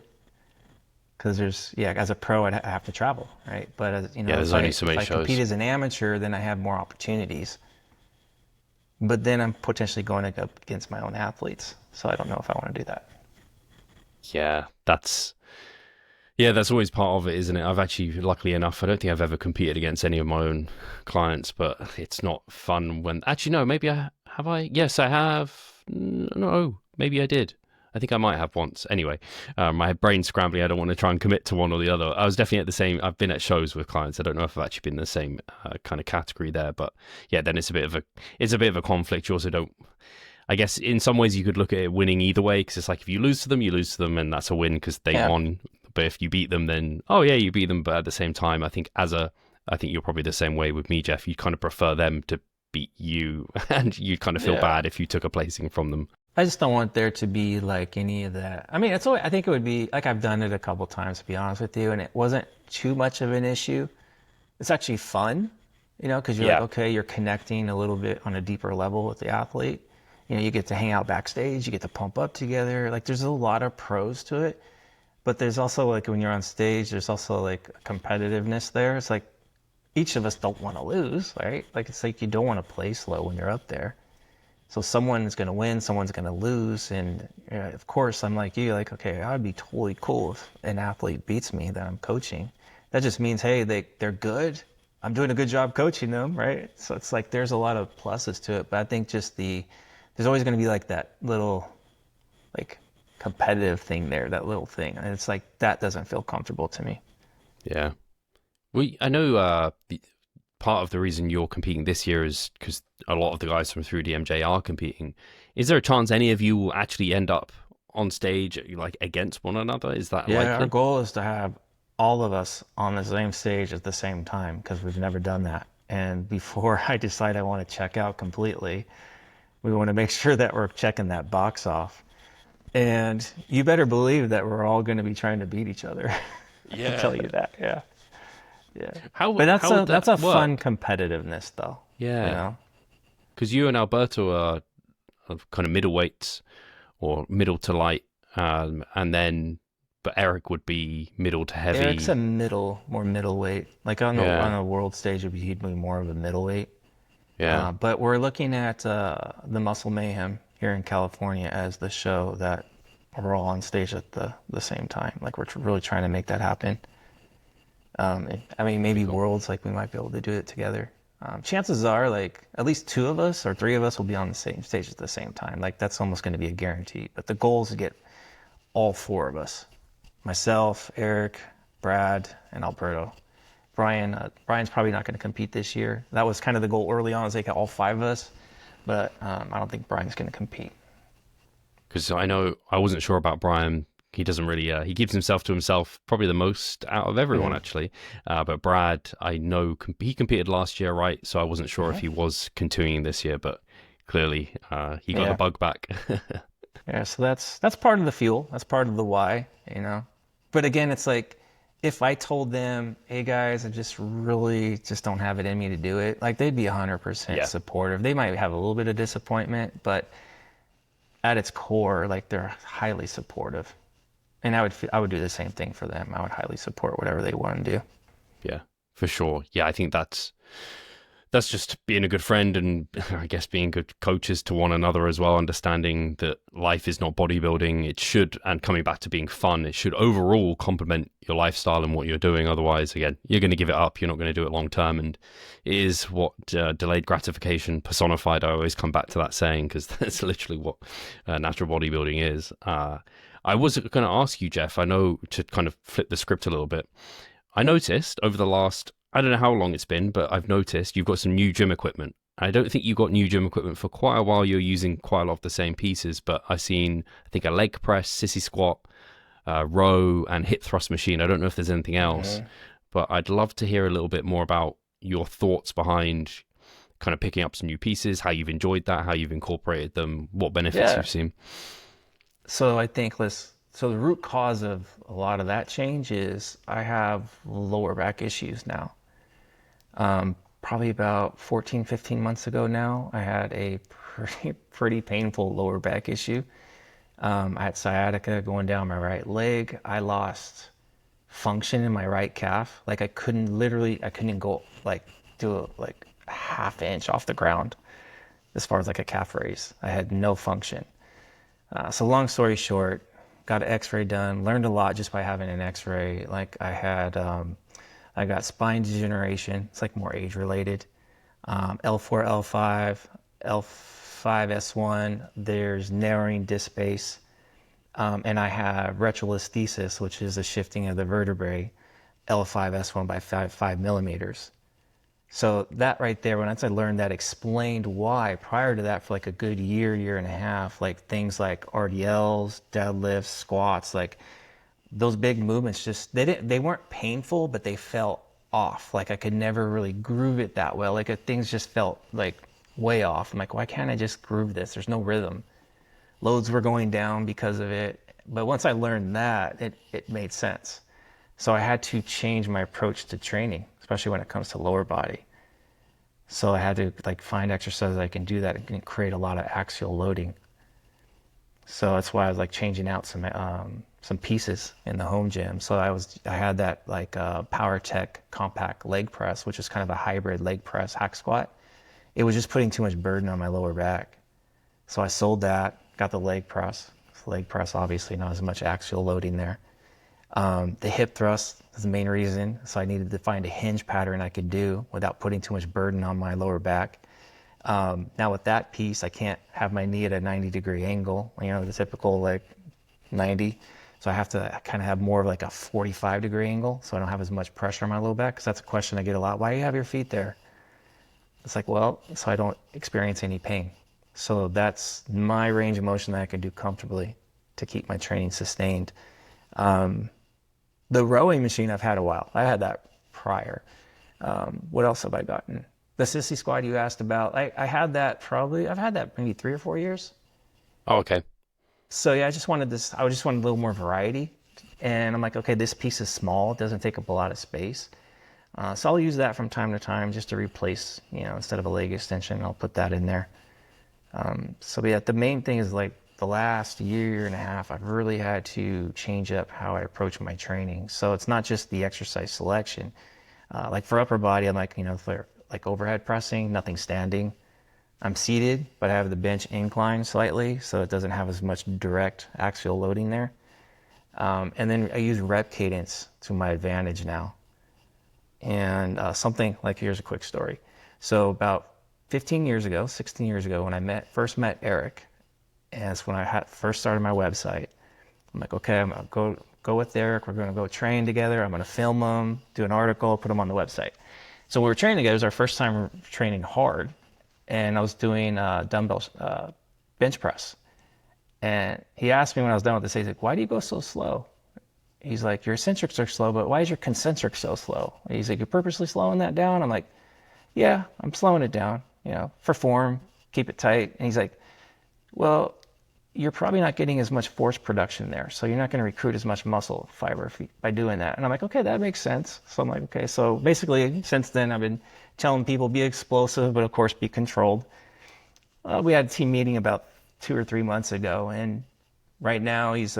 Because as a pro, I have to travel, right? But as, there's only so many if I shows. compete as an amateur, then I have more opportunities. But then I'm potentially going up against my own athletes. So I don't know if I want to do that. Yeah, that's always part of it, isn't it? I've actually, luckily enough, I don't think I've ever competed against any of my own clients, but it's not fun when... Actually, no, maybe have I? Yes, I have. No, maybe I did. I think I might have once. Anyway, my brain's scrambling. I don't want to try and commit to one or the other. I was definitely at the same... I've been at shows with clients. I don't know if I've actually been in the same kind of category there, but yeah, then it's a bit of a conflict. You also don't... I guess in some ways you could look at it winning either way, because it's like if you lose to them, and that's a win because they won. But if you beat them, then you beat them. But at the same time, I think you're probably the same way with me, Jeff. You kind of prefer them to beat you, and you kind of feel bad if you took a placing from them. I just don't want there to be like any of that. I mean, I think it would be like, I've done it a couple times, to be honest with you, and it wasn't too much of an issue. It's actually fun, because you're like, okay, you're connecting a little bit on a deeper level with the athlete. You get to hang out backstage, you get to pump up together. Like, there's a lot of pros to it. But there's also, like, when you're on stage, there's also like competitiveness there. It's like each of us don't want to lose, right? Like, it's like you don't want to place low when you're up there. So someone's going to win, someone's going to lose. And of course, I'm like you, like, okay, I'd be totally cool if an athlete beats me that I'm coaching. That just means, hey, they're good. I'm doing a good job coaching them, right? So it's like there's a lot of pluses to it. But I think just there's always going to be like that little, like, competitive thing there, that little thing. And it's like, that doesn't feel comfortable to me. Yeah. I know part of the reason you're competing this year is because a lot of the guys from 3DMJ are competing. Is there a chance any of you will actually end up on stage like against one another? Is that likely? Our goal is to have all of us on the same stage at the same time, because we've never done that. And before I decide I want to check out completely, we want to make sure that we're checking that box off. And you better believe that we're all going to be trying to beat each other. I can tell you that. Yeah. But that's a fun competitiveness, though. Yeah. Because you and Alberto are kind of middleweights or middle to light, but Eric would be middle to heavy. Eric's a more middleweight. Like on a world stage, he'd be more of a middleweight. Yeah. But we're looking at the Muscle Mayhem here in California as the show that we're all on stage at the same time. Like, we're really trying to make that happen. I mean, maybe cool. Worlds, like, we might be able to do it together. Chances are, like, at least 2 of us or 3 of us will be on the same stage at the same time. Like, that's almost going to be a guarantee. But the goal is to get all 4 of us. Myself, Eric, Brad, and Alberto. Brian's probably not going to compete this year. That was kind of the goal early on, is they got all 5 of us. But I don't think Brian's going to compete. Because I wasn't sure about Brian. He doesn't really, he keeps himself to himself probably the most out of everyone, actually. But Brad, I know he competed last year, right? So I wasn't sure if he was continuing this year, but clearly he got the bug back. So that's part of the fuel. That's part of the why, But again, it's like, if I told them, hey guys, I just don't have it in me to do it, like, they'd be 100% supportive. They might have a little bit of disappointment, but at its core, like, they're highly supportive. And I would do the same thing for them. I would highly support whatever they want to do. Yeah, for sure. Yeah, I think that's just being a good friend, and I guess being good coaches to one another as well, understanding that life is not bodybuilding. It should, and coming back to being fun, it should overall complement your lifestyle and what you're doing. Otherwise, again, you're going to give it up. You're not going to do it long term. And it is what delayed gratification personified. I always come back to that saying, because that's literally what natural bodybuilding is. I was going to ask you, Jeff, I know, to kind of flip the script a little bit. I noticed over the last, I don't know how long it's been, but I've noticed you've got some new gym equipment. I don't think you got new gym equipment for quite a while. You're using quite a lot of the same pieces, but I've seen, I think, a leg press, sissy squat, row, and hip thrust machine. I don't know if there's anything else, but I'd love to hear a little bit more about your thoughts behind kind of picking up some new pieces, how you've enjoyed that, how you've incorporated them, what benefits you've seen. So I think so the root cause of a lot of that change is I have lower back issues now. Probably about 14, 15 months ago now, I had a pretty painful lower back issue. I had sciatica going down my right leg. I lost function in my right calf. Like I couldn't go like do like a half inch off the ground as far as like a calf raise. I had no function. So long story short, got an x-ray done, learned a lot just by having an x-ray. Like I got spine degeneration. It's like more age related. L4, L5, L5S1, there's narrowing disc space. And I have retrolisthesis, which is a shifting of the vertebrae, L5S1 by 5 millimeters. So that right there, once I learned that, explained why prior to that for like a good year and a half, like things like RDLs, deadlifts, squats, like those big movements they weren't painful, but they felt off. Like I could never really groove it that well. Like things just felt like way off. I'm like, why can't I just groove this? There's no rhythm. Loads were going down because of it. But once I learned that, it made sense. So I had to change my approach to training, especially when it comes to lower body. So I had to like find exercises I can do that and create a lot of axial loading. So that's why I was like changing out some pieces in the home gym. So I had that like Power Tech compact leg press, which is kind of a hybrid leg press hack squat. It was just putting too much burden on my lower back. So I sold that, got the leg press. Leg press, obviously not as much axial loading there. The hip thrust is the main reason. So I needed to find a hinge pattern I could do without putting too much burden on my lower back. Now with that piece, I can't have my knee at a 90-degree angle, the typical like 90. So I have to kind of have more of like a 45-degree angle so I don't have as much pressure on my low back, because that's a question I get a lot. Why do you have your feet there? It's like, well, so I don't experience any pain. So that's my range of motion that I can do comfortably to keep my training sustained. The rowing machine I've had a while. I had that prior. What else have I gotten? The sissy squat you asked about, I had that I've had that maybe 3 or 4 years. Oh, okay. So yeah, I just wanted a little more variety. And I'm like, okay, this piece is small. It doesn't take up a lot of space. So I'll use that from time to time just to replace, instead of a leg extension, I'll put that in there. So yeah, the main thing is like the last year and a half, I've really had to change up how I approach my training. So it's not just the exercise selection. Like for upper body, I'm like, for like overhead pressing, nothing standing. I'm seated, but I have the bench inclined slightly, so it doesn't have as much direct axial loading there. And then I use rep cadence to my advantage now. And something like, here's a quick story. So about 16 years ago, when I first met Eric, and that's when I first started my website. I'm like, okay, I'm gonna go with Eric. We're gonna go train together. I'm gonna film him, do an article, put him on the website. So we were training together. It was our first time training hard, and I was doing dumbbell bench press. And he asked me when I was done with this, he's like, why do you go so slow? He's like, your eccentrics are slow, but why is your concentric so slow? He's like, you're purposely slowing that down? I'm like, yeah, I'm slowing it down, for form, keep it tight. And he's like, well, you're probably not getting as much force production there, so you're not going to recruit as much muscle fiber by doing that. And I'm like, okay, that makes sense. So I'm like, okay. So basically, since then, I've been telling people be explosive, but of course, be controlled. We had a team meeting about 2 or 3 months ago, and right now he's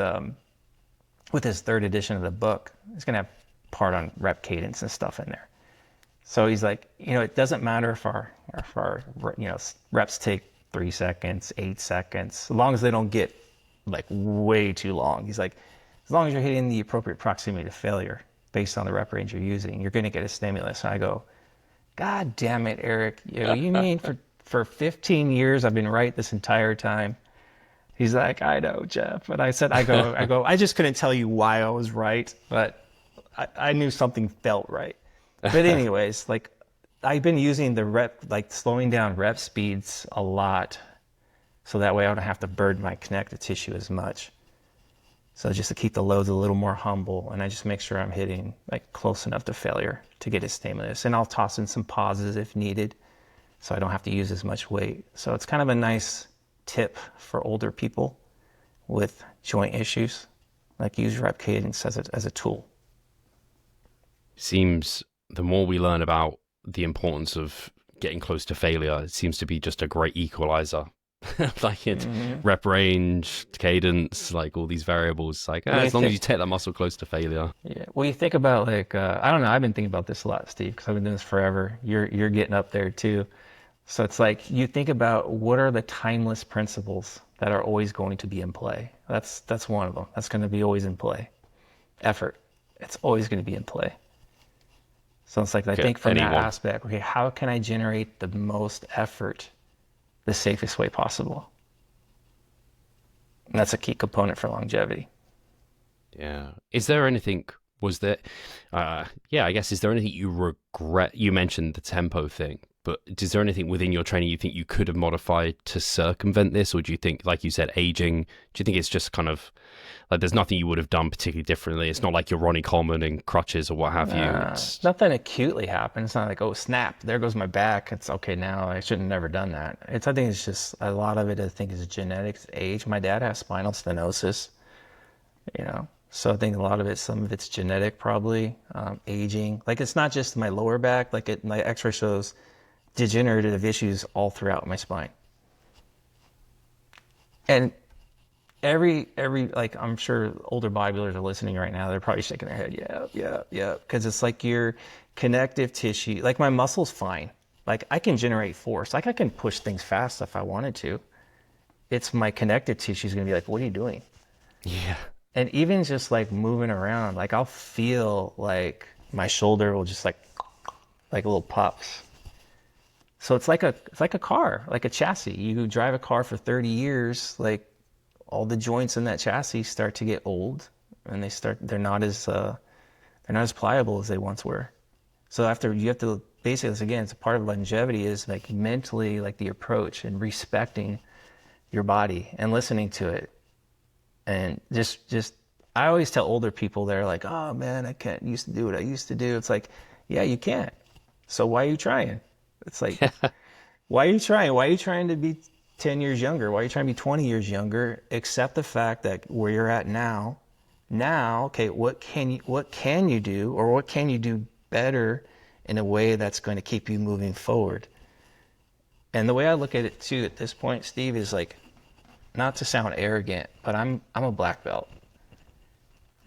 with his 3rd edition of the book. He's going to have part on rep cadence and stuff in there. So he's like, it doesn't matter if our reps take 3 seconds, 8 seconds, as long as they don't get like way too long. He's like, as long as you're hitting the appropriate proximity to failure based on the rep range you're using, you're going to get a stimulus. And I go, God damn it, Eric. You mean for 15 years I've been right this entire time? He's like, I know, Jeff. But I said, I go, I just couldn't tell you why I was right, but I knew something felt right. But anyways, like I've been using the slowing down rep speeds a lot, so that way I don't have to burden my connective tissue as much. So just to keep the loads a little more humble, and I just make sure I'm hitting like close enough to failure to get a stimulus. And I'll toss in some pauses if needed. so I don't have to use as much weight. So it's kind of a nice tip for older people with joint issues, like use rep cadence as a tool. Seems the more we learn about the importance of getting close to failure, it seems to be just a great equalizer. Like it, rep range, cadence, like all these variables. Like as long as you take that muscle close to failure. Yeah. Well, you think about like I don't know. I've been thinking about this a lot, Steve, because I've been doing this forever. You're getting up there too. So it's like you think about what are the timeless principles that are always going to be in play. That's one of them. That's going to be always in play. Effort. It's always going to be in play. So it's like I think from that aspect, okay, how can I generate the most effort the safest way possible? And that's a key component for longevity. Yeah. Is there anything, was there, I guess, is there anything you regret? You mentioned the tempo thing, but is there anything within your training you think you could have modified to circumvent this? Or do you think, like you said, aging, do you think it's just kind of like there's nothing you would have done particularly differently? It's not like you're Ronnie Coleman in crutches or what have you. It's nothing acutely happened. It's not like, oh, snap, there goes my back. It's okay now. I shouldn't have never done that. I think it's just a lot of it, I think, is genetics, age. My dad has spinal stenosis, so I think a lot of it, some of it's genetic probably, aging. Like it's not just my lower back, like my x-ray shows degenerative issues all throughout my spine. And every like I'm sure older bodybuilders are listening right now, they're probably shaking their head, yeah, because it's like your connective tissue, like my muscle's fine. Like I can generate force, like I can push things fast if I wanted to. It's my connective tissue is gonna be like, what are you doing? Yeah. And even just like moving around, like I'll feel like my shoulder will just like little pops. So it's like a car, like a chassis. You drive a car for 30 years, like all the joints in that chassis start to get old, and they're not as pliable as they once were. So you have to basically, again, it's a part of longevity is like mentally, like the approach and respecting your body and listening to it. And just I always tell older people, they're like, oh man, I can't used to do what I used to do. It's like, yeah, you can't. So why are you trying? It's like, why are you trying? Why are you trying to be 10 years younger? Why are you trying to be 20 years younger? Accept the fact that where you're at now, okay, what can you do, or what can you do better in a way that's going to keep you moving forward? And the way I look at it too at this point, Steve, is like, not to sound arrogant, but I'm a black belt,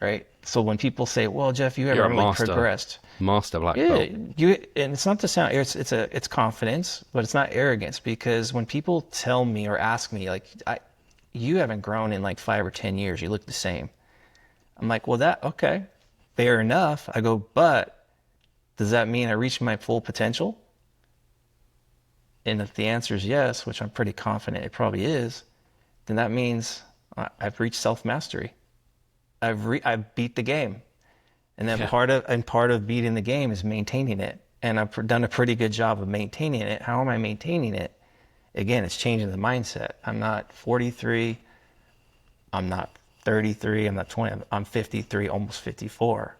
right? So when people say, "Well, Jeff, you ever really progressed?" Master black belt. And it's not to sound it's confidence, but it's not arrogance, because when people tell me or ask me like, "You haven't grown in like 5 or 10 years. You look the same." I'm like, "Well, okay, fair enough." I go, "But does that mean I reached my full potential?" And if the answer is yes, which I'm pretty confident it probably is, then that means I've reached self-mastery. I've beat the game. And then part of beating the game is maintaining it. And I've done a pretty good job of maintaining it. How am I maintaining it? Again, it's changing the mindset. I'm not 43. I'm not 33. I'm not 20. I'm 53, almost 54.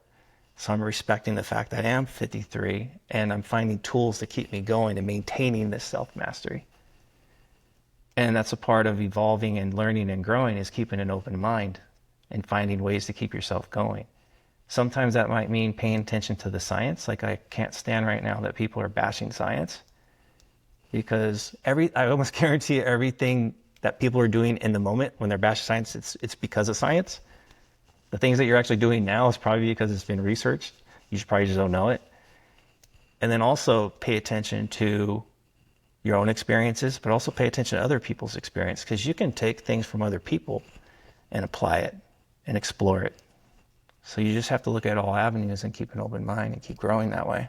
So I'm respecting the fact that I am 53, and I'm finding tools to keep me going and maintaining this self-mastery. And that's a part of evolving and learning and growing, is keeping an open mind and finding ways to keep yourself going. Sometimes that might mean paying attention to the science. Like I can't stand right now that people are bashing science, because I almost guarantee everything that people are doing in the moment when they're bashing science, it's because of science. The things that you're actually doing now is probably because it's been researched. You probably just don't know it. And then also pay attention to your own experiences, but also pay attention to other people's experience, because you can take things from other people and apply it and explore it. So you just have to look at all avenues and keep an open mind and keep growing that way.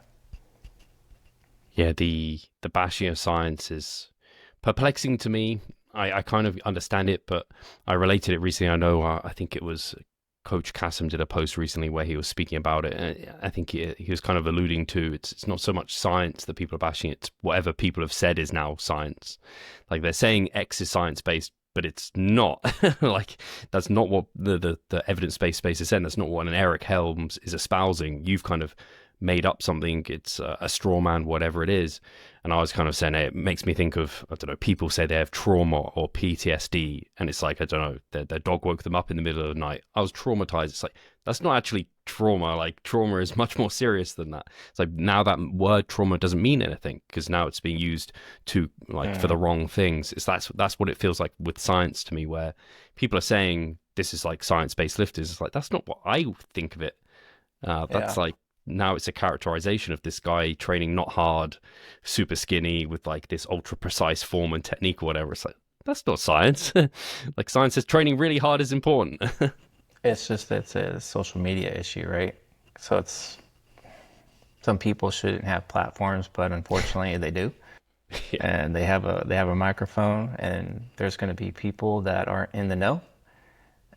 Yeah, the bashing of science is perplexing to me. I kind of understand it, but I related it recently. I know, I think it was Coach Kassem did a post recently where he was speaking about it, and I think he was kind of alluding to it's not so much science that people are bashing, it's whatever people have said is now science. Like they're saying X is science-based, but it's not. Like that's not what the evidence-based space is saying. That's not what an Eric Helms is espousing. You've kind of made up something, it's a straw man, whatever it is. And I was kind of saying it makes me think of, I don't know, people say they have trauma or PTSD, and it's like, I don't know, their dog woke them up in the middle of the night. I was traumatized. It's like, that's not actually trauma. Like, trauma is much more serious than that. It's like, now that word trauma doesn't mean anything, because now it's being used to, like, for the wrong things. That's what it feels like with science to me, where people are saying this is like science-based lifters. It's like, that's not what I think of it. That's like, now it's a characterization of this guy training not hard, super skinny with like this ultra precise form and technique or whatever. It's like, that's not science. Like, science says training really hard is important. It's a social media issue, right? So it's, some people shouldn't have platforms, but unfortunately they do. Yeah. And they have a microphone, and there's going to be people that aren't in the know,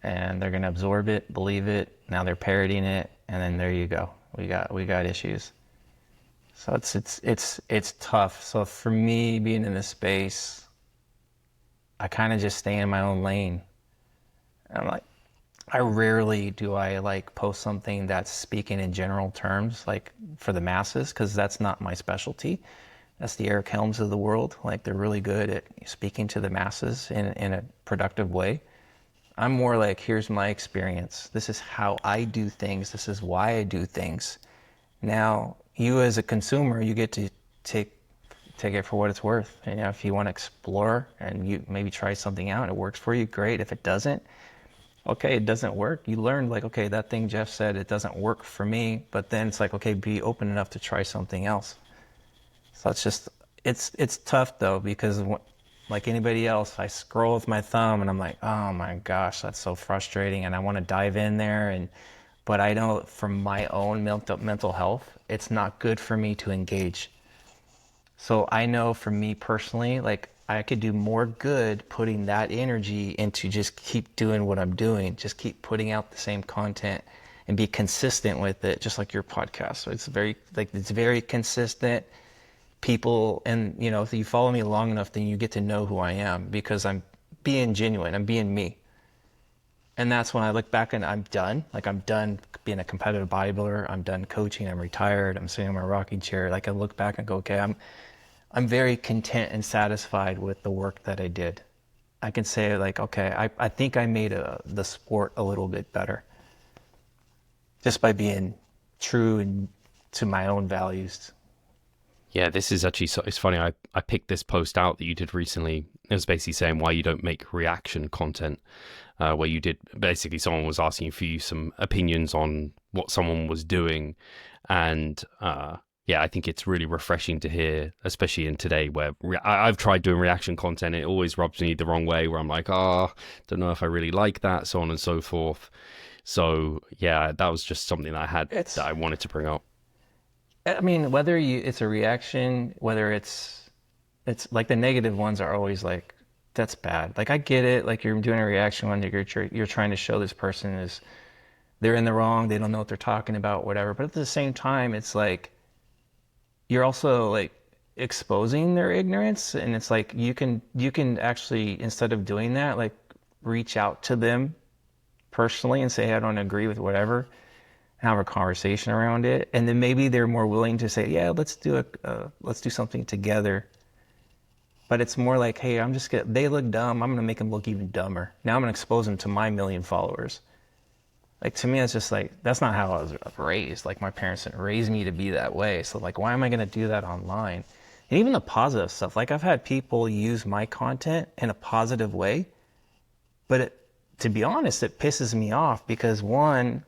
and they're going to absorb it, believe it. Now they're parodying it, and then there you go. We got issues. So it's tough. So for me, being in this space, I kind of just stay in my own lane. And I'm like, I rarely do I like post something that's speaking in general terms, like for the masses, because that's not my specialty. That's the Eric Helms of the world. Like, they're really good at speaking to the masses in a productive way. I'm more like, here's my experience. This is how I do things. This is why I do things. Now, you as a consumer, you get to take it for what it's worth. And, if you want to explore and you maybe try something out and it works for you, great. If it doesn't, okay, it doesn't work. You learn, like, okay, that thing Jeff said, it doesn't work for me. But then it's like, okay, be open enough to try something else. So it's tough though, because like anybody else, I scroll with my thumb and I'm like, oh my gosh, that's so frustrating. And I want to dive in there. But I know from my own mental health, it's not good for me to engage. So I know for me personally, like, I could do more good putting that energy into just keep doing what I'm doing, just keep putting out the same content and be consistent with it, just like your podcast. So it's very consistent. People, and if you follow me long enough, then you get to know who I am, because I'm being genuine, I'm being me. And that's when I look back and I'm done. Like, I'm done being a competitive bodybuilder. I'm done coaching. I'm retired. I'm sitting in my rocking chair. Like, I look back and go, okay, I'm very content and satisfied with the work that I did. I can say, like, okay, I think I made the sport a little bit better just by being true and to my own values. Yeah, this is actually, it's funny. I picked this post out that you did recently. It was basically saying why you don't make reaction content, where you did, basically someone was asking for you some opinions on what someone was doing. And yeah, I think it's really refreshing to hear, especially in today where I've tried doing reaction content. It always rubs me the wrong way, where I'm like, don't know if I really like that, so on and so forth. So yeah, that was just something that that I wanted to bring up. I mean, whether it's a reaction, whether it's like the negative ones are always like, that's bad. Like, I get it. Like, you're doing a reaction when you're trying to show this person they're in the wrong. They don't know what they're talking about, whatever. But at the same time, it's like, you're also like exposing their ignorance. And it's like, you can actually, instead of doing that, like, reach out to them personally and say, hey, I don't agree with whatever. Have a conversation around it, and then maybe they're more willing to say, yeah, let's do something together. But it's more like, hey, they look dumb, I'm gonna make them look even dumber. Now I'm gonna expose them to my 1 million followers. Like, to me, it's just like, that's not how I was raised. Like, my parents didn't raise me to be that way. So like, why am I gonna do that online? And even the positive stuff, like, I've had people use my content in a positive way, but to be honest, it pisses me off, because one,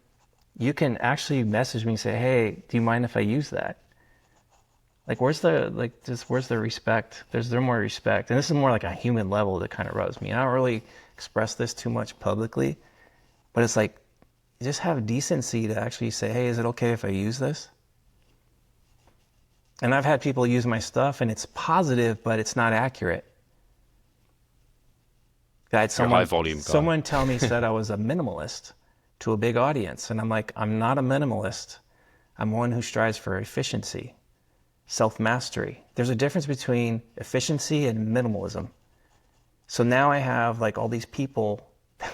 you can actually message me and say, hey, do you mind if I use that? Like, where's the respect? There's more respect. And this is more like a human level that kind of rubs me. And I don't really express this too much publicly, but it's like, just have decency to actually say, hey, is it okay if I use this? And I've had people use my stuff and it's positive, but it's not accurate. I had high volume guy. Someone said I was a minimalist to a big audience. And I'm like, I'm not a minimalist. I'm one who strives for efficiency, self-mastery. There's a difference between efficiency and minimalism. So now I have like all these people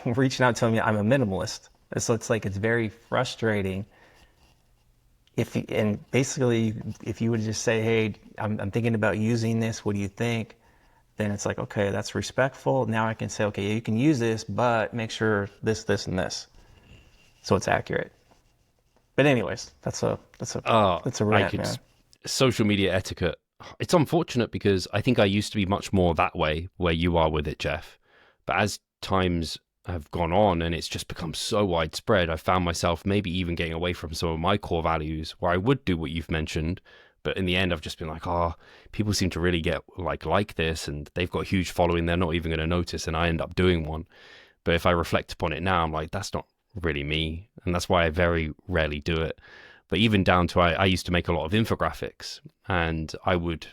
reaching out telling me I'm a minimalist. So it's like, it's very frustrating and basically, if you would just say, hey, I'm thinking about using this, what do you think? Then it's like, okay, that's respectful. Now I can say, okay, you can use this, but make sure this, and this, so it's accurate. But anyways, that's a I rant, could man. social media etiquette. It's unfortunate because I think I used to be much more that way where you are with it, Jeff. But as times have gone on and it's just become so widespread, I found myself maybe even getting away from some of my core values where I would do what you've mentioned. But in the end, I've just been like, oh, people seem to really get like this, and they've got a huge following. They're not even going to notice, and I end up doing one. But if I reflect upon it now, I'm like, that's not really me, and that's why I very rarely do it. But even down to I used to make a lot of infographics, and I would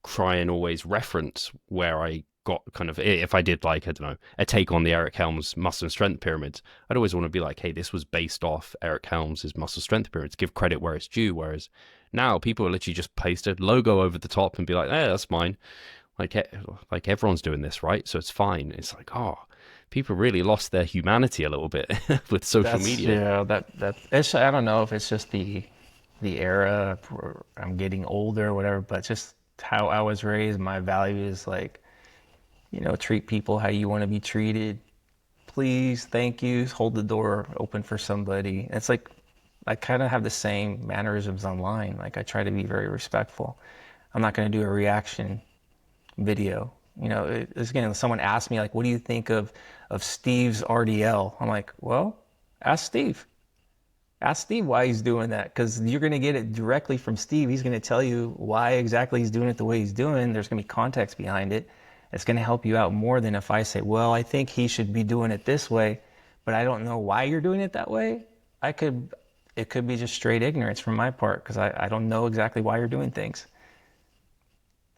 try and always reference where I got kind of, if I did like, I don't know, a take on the Eric Helms muscle and strength pyramids, I'd always want to be like, hey, this was based off Eric Helms's muscle strength pyramids, give credit where it's due. Whereas now people are literally just paste a logo over the top and be like, hey, that's mine. Like everyone's doing this, right? So it's fine. It's like, oh, people really lost their humanity a little bit with social That's media. yeah, that it's, I don't know if it's just the era, or I'm getting older or whatever, but just how I was raised, my values, like, treat people how you want to be treated. Please, thank you, hold the door open for somebody. It's like I kind of have the same mannerisms online. Like I try to be very respectful. I'm not going to do a reaction video. Again, someone asked me like, "What do you think of Steve's RDL?" I'm like, "Well, ask Steve. Ask Steve why he's doing that, because you're going to get it directly from Steve. He's going to tell you why exactly he's doing it the way he's doing. There's going to be context behind it. It's going to help you out more than if I say, well, I think he should be doing it this way, but I don't know why you're doing it that way. It could be just straight ignorance from my part because I don't know exactly why you're doing things.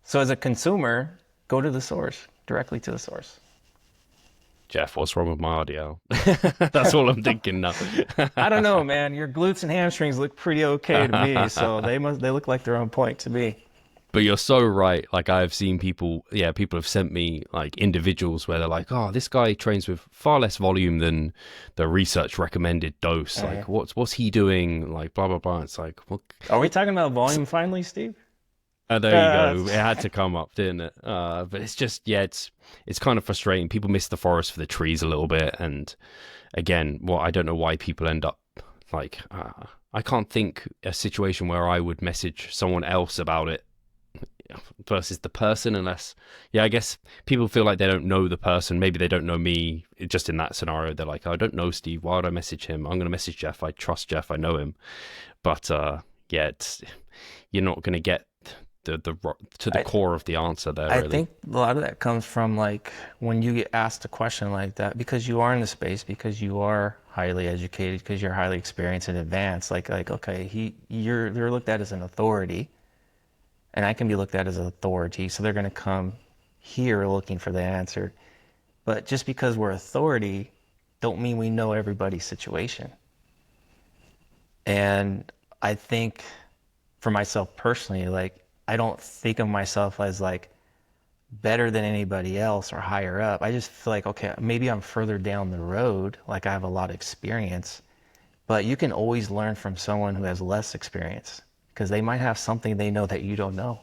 So as a consumer, go to the source, directly to the source. Jeff, what's wrong with my RDL? That's all I'm thinking now. I don't know, man. Your glutes and hamstrings look pretty okay to me, so they look like they're on point to me. But you're so right. Like I've seen people, yeah, people have sent me like individuals where they're like, oh, this guy trains with far less volume than the research recommended dose. Like what's he doing? Like blah, blah, blah. It's like, well, are we talking about volume finally, Steve? there you go. It had to come up, didn't it? But it's just, yeah, it's kind of frustrating. People miss the forest for the trees a little bit. And again, well, I don't know why people end up like, I can't think a situation where I would message someone else about it versus the person, unless, yeah, I guess people feel like they don't know the person. Maybe they don't know me. Just in that scenario, they're like, I don't know Steve, why would I message him? I'm going to message Jeff. I trust Jeff, I know him. But yeah, you're not going to get the to the core of the answer there, I really. think a lot of that comes from like when you get asked a question like that, because you are in the space, because you are highly educated, because you're highly experienced and advanced, like okay, you're looked at as an authority, and I can be looked at as an authority, so they're going to come here looking for the answer. But just because we're authority don't mean we know everybody's situation. And I think for myself personally, like I don't think of myself as like better than anybody else or higher up. I just feel like, okay, maybe I'm further down the road, like I have a lot of experience, but you can always learn from someone who has less experience because they might have something they know that you don't know.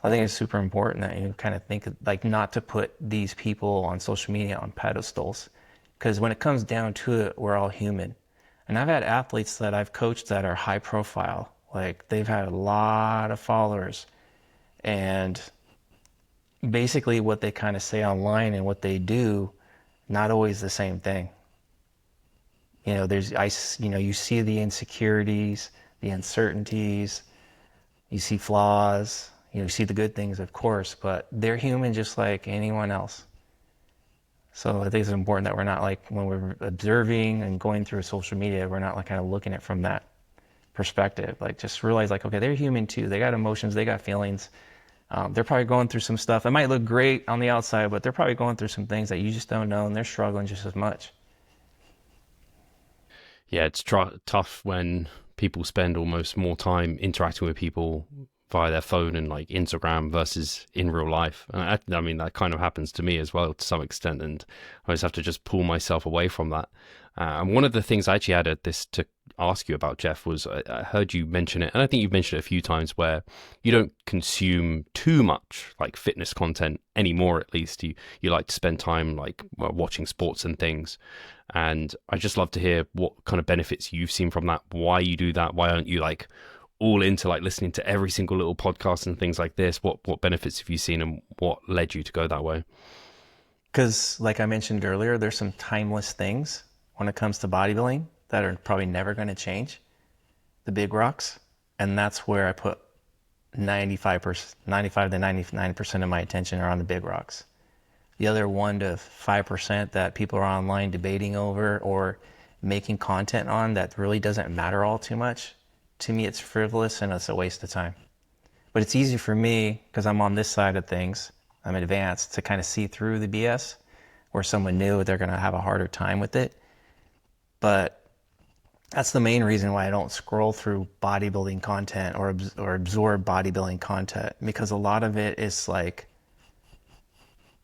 I think it's super important that you kind of think like not to put these people on social media on pedestals, because when it comes down to it, we're all human. And I've had athletes that I've coached that are high profile, like they've had a lot of followers, and basically what they kind of say online and what they do, not always the same thing. You see the insecurities, the uncertainties, you see flaws, you see the good things, of course, but they're human just like anyone else. So I think it's important that we're not like, when we're observing and going through social media, we're not like kind of looking at it from that perspective. Like just realize like, okay, they're human too. They got emotions, they got feelings. They're probably going through some stuff. It might look great on the outside, but they're probably going through some things that you just don't know, and they're struggling just as much. Yeah, it's tough when people spend almost more time interacting with people via their phone and like Instagram versus in real life. I mean, that kind of happens to me as well to some extent, and I just have to just pull myself away from that. And one of the things I actually added this to ask you about, Jeff, was I heard you mention it, and I think you've mentioned it a few times, where you don't consume too much like fitness content anymore. At least you like to spend time like watching sports and things. And I just love to hear what kind of benefits you've seen from that. Why you do that? Why aren't you like all into like listening to every single little podcast and things like this? What benefits have you seen, and what led you to go that way? Because like I mentioned earlier, there's some timeless things when it comes to bodybuilding that are probably never going to change, the big rocks. And that's where I put 95 to 99% of my attention are on the big rocks. The other 1 to 5% that people are online debating over or making content on that really doesn't matter all too much, to me it's frivolous and it's a waste of time. But it's easy for me, because I'm on this side of things, I'm advanced, to kind of see through the BS, where someone new, they're going to have a harder time with it. But that's the main reason why I don't scroll through bodybuilding content or absorb bodybuilding content, because a lot of it is like,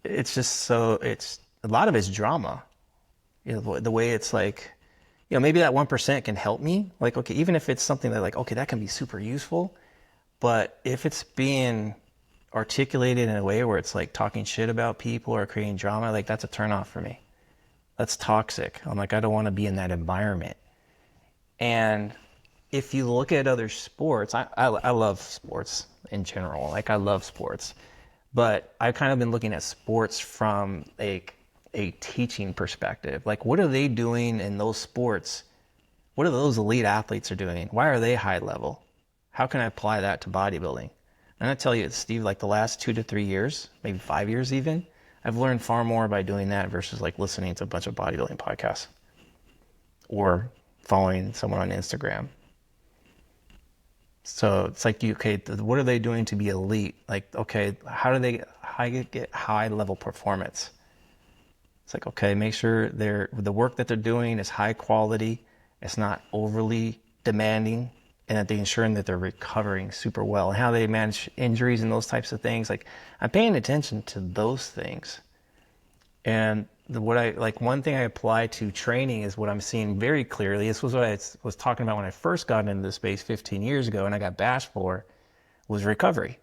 it's a lot of it's drama. The way it's like, maybe that 1% can help me. Like, okay, even if it's something that like, okay, that can be super useful, but if it's being articulated in a way where it's like talking shit about people or creating drama, like that's a turnoff for me. That's toxic. I'm like, I don't want to be in that environment. And if you look at other sports, I love sports in general. Like I love sports, but I've kind of been looking at sports from a teaching perspective. Like, what are they doing in those sports? What are those elite athletes are doing? Why are they high level? How can I apply that to bodybuilding? And I tell you, Steve, like the last 2 to 3 years, maybe 5 years even, I've learned far more by doing that versus like listening to a bunch of bodybuilding podcasts or following someone on Instagram. So it's like, okay, what are they doing to be elite? Like, okay, how do they get high level performance? It's like, okay, make sure the work that they're doing is high quality, it's not overly demanding, and that they're ensuring that they're recovering super well, and how they manage injuries and those types of things. Like, I'm paying attention to those things. And one thing I apply to training is what I'm seeing very clearly. This was what I was talking about when I first got into the space 15 years ago and I got bashed for, was recovery.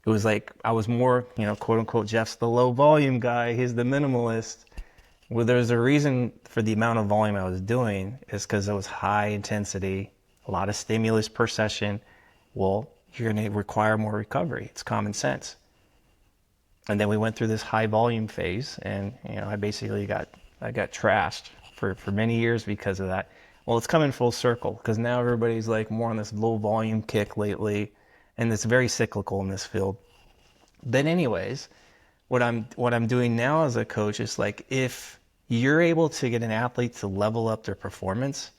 It was like, I was more, quote unquote, Jeff's the low volume guy, he's the minimalist. Well, there's a reason for the amount of volume I was doing, is because it was high intensity, a lot of stimulus per session. Well, you're going to require more recovery. It's common sense. And then we went through this high volume phase, and I basically got trashed for many years because of that. Well, it's coming full circle, because now everybody's like more on this low volume kick lately, and it's very cyclical in this field. But anyways, what I'm doing now as a coach is like, if you're able to get an athlete to level up their performance,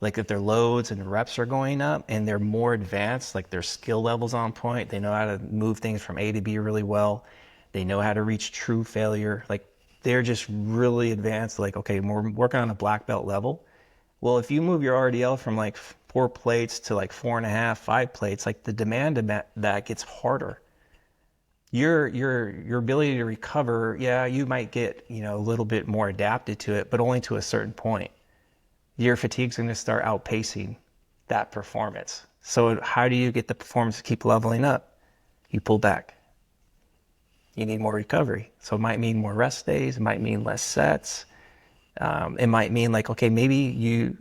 like if their loads and reps are going up and they're more advanced, like their skill level's on point, they know how to move things from A to B really well, they know how to reach true failure, like they're just really advanced, like, okay, we're working on a black belt level. Well, if you move your RDL from like 4 plates to like 4.5, 5 plates, like the demand of that gets harder. Your ability to recover, yeah, you might get, a little bit more adapted to it, but only to a certain point. Your fatigue's going to start outpacing that performance. So how do you get the performance to keep leveling up? You pull back. You need more recovery. So it might mean more rest days. It might mean less sets. It might mean like, okay,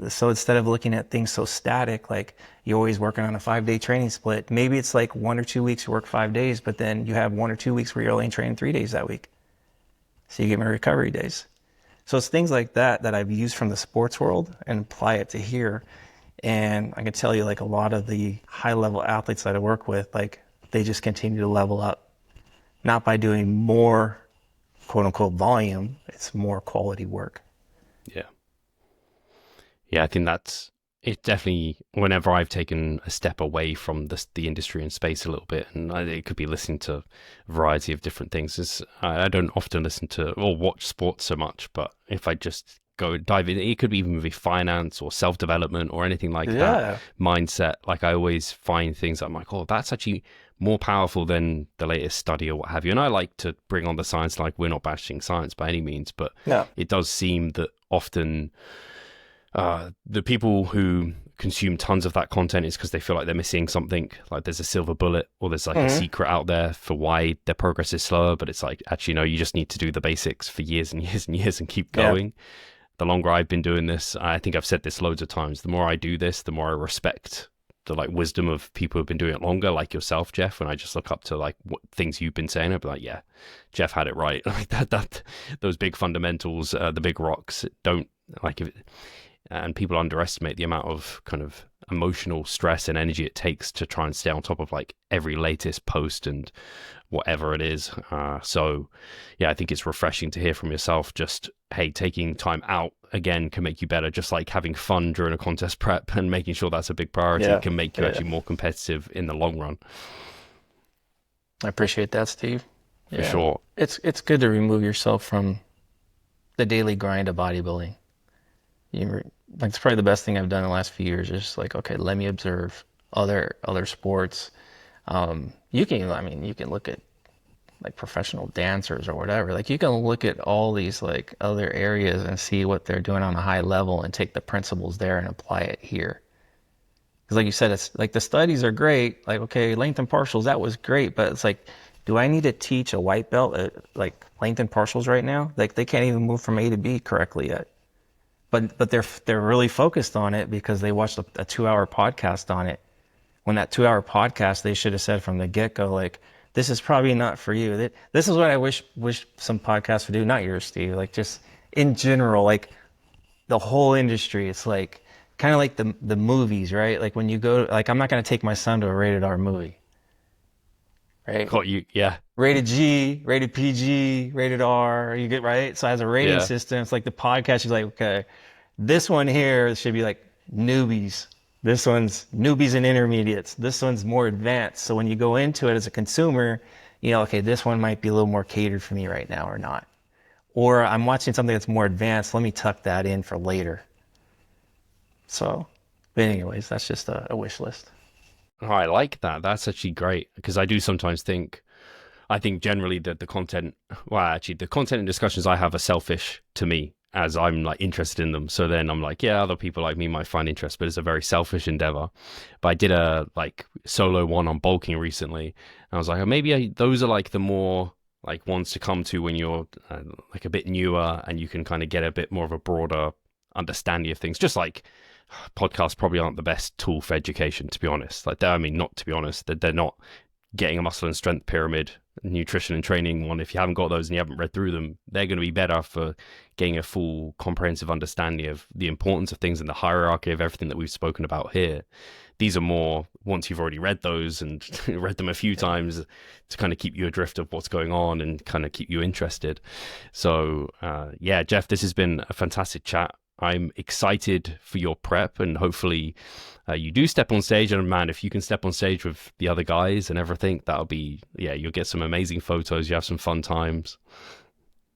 so instead of looking at things so static, like you're always working on a 5-day training split, maybe it's like 1 or 2 weeks you work 5 days, but then you have 1 or 2 weeks where you're only training 3 days that week. So you get more recovery days. So it's things like that I've used from the sports world and apply it to here. And I can tell you, like, a lot of the high level athletes that I work with, like, they just continue to level up, not by doing more quote unquote volume, it's more quality work. Yeah, I think it definitely, whenever I've taken a step away from the industry and space a little bit, and it could be listening to a variety of different things. I don't often listen to or watch sports so much, but if I just go dive in, it could even be finance or self-development or anything like that, mindset. Like, I always find things that I'm like, oh, that's actually more powerful than the latest study or what have you. And I like to bring on the science, like, we're not bashing science by any means, but it does seem that often The people who consume tons of that content is because they feel like they're missing something, like there's a silver bullet or there's like a secret out there for why their progress is slower. But it's like, actually, no, you just need to do the basics for years and years and years and keep going. Yeah. The longer I've been doing this, I think I've said this loads of times, the more I do this, the more I respect the like wisdom of people who've been doing it longer, like yourself, Jeff. When I just look up to like what things you've been saying, I'd be like, yeah, Jeff had it right. Like that those big fundamentals, the big rocks don't like if and people underestimate the amount of kind of emotional stress and energy it takes to try and stay on top of like every latest post and whatever it is. So yeah, I think it's refreshing to hear from yourself just, hey, taking time out again can make you better, just like having fun during a contest prep and making sure that's a big priority can make you actually more competitive in the long run. I appreciate that, Steve. For sure. It's good to remove yourself from the daily grind of bodybuilding. Like, it's probably the best thing I've done in the last few years. Is just like, okay, let me observe other sports. You can look at like professional dancers or whatever. Like, you can look at all these like other areas and see what they're doing on a high level and take the principles there and apply it here. Because like you said, it's like the studies are great. Like, okay, length and partials, that was great, but it's like, do I need to teach a white belt at like length and partials right now? Like, they can't even move from A to B correctly yet. But they're really focused on it because they watched a 2-hour podcast on it. When that 2-hour podcast, they should have said from the get-go, like, this is probably not for you. This is what I wish some podcasts would do. Not yours, Steve. Like, just in general, like the whole industry. It's like kind of like the movies, right? Like when you go, like, I'm not going to take my son to a rated R movie, right? Caught you, yeah. Rated G, rated PG, rated R, you get right. So as a rating system, it's like the podcast is like, okay, this one here should be like newbies. This one's newbies and intermediates. This one's more advanced. So when you go into it as a consumer, you know, okay, this one might be a little more catered for me right now or not. Or I'm watching something that's more advanced. Let me tuck that in for later. So, but anyways, that's just a wish list. Oh, I like that. That's actually great because I do sometimes think, I think generally that the content and discussions I have are selfish to me as I'm like interested in them. So then I'm like, yeah, other people like me might find interest, but it's a very selfish endeavor. But I did a like solo one on bulking recently. And I was like, oh, maybe those are like the more like ones to come to when you're like a bit newer and you can kind of get a bit more of a broader understanding of things. Just like podcasts probably aren't the best tool for education, to be honest. Like, I mean, not to be honest, they're not getting a muscle and strength pyramid, nutrition and training one. If you haven't got those and you haven't read through them, they're going to be better for getting a full comprehensive understanding of the importance of things and the hierarchy of everything that we've spoken about here. These are more once you've already read those and read them a few times to kind of keep you adrift of what's going on and kind of keep you interested. So yeah, Jeff, this has been a fantastic chat. I'm excited for your prep and hopefully you do step on stage. And man, if you can step on stage with the other guys and everything, that'll be, yeah, you'll get some amazing photos. You have some fun times.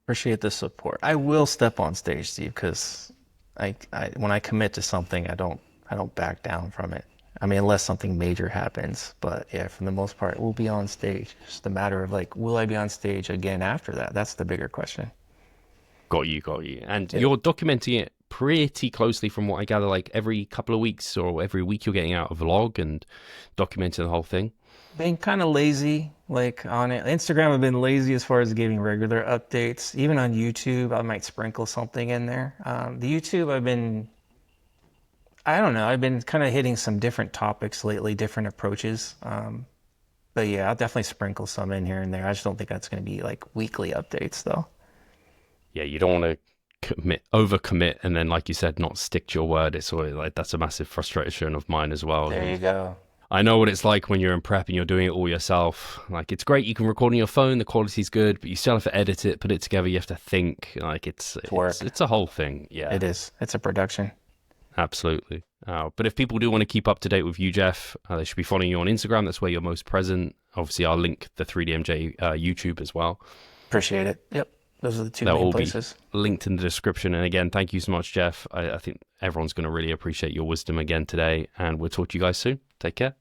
Appreciate the support. I will step on stage, Steve, because I when I commit to something, I don't back down from it. I mean, unless something major happens. But yeah, for the most part, we'll be on stage. It's just a matter of like, will I be on stage again after that? That's the bigger question. Got you. And you're documenting it pretty closely from what I gather, like every couple of weeks or every week you're getting out a vlog and documenting the whole thing. Being kind of lazy, like on it. Instagram, I've been lazy as far as giving regular updates. Even on YouTube, I might sprinkle something in there. The YouTube, I've been kind of hitting some different topics lately, different approaches. But yeah, I'll definitely sprinkle some in here and there. I just don't think that's going to be like weekly updates though. Yeah, you don't want to overcommit and then, like you said, not stick to your word. It's always like, that's a massive frustration of mine as well. There you go. I know what it's like when you're in prep and you're doing it all yourself. Like, it's great, you can record on your phone, the quality's good, but you still have to edit it, put it together, you have to think. Like, it's work. It's a whole thing. Yeah, it is. It's a production. Absolutely. But if people do want to keep up to date with you, Jeff, they should be following you on Instagram. That's where you're most present. Obviously, I'll link the 3DMJ YouTube as well. Appreciate it. Yep. Those are the two main places. Be linked in the description. And again, thank you so much, Jeff. I think everyone's going to really appreciate your wisdom again today. And we'll talk to you guys soon. Take care.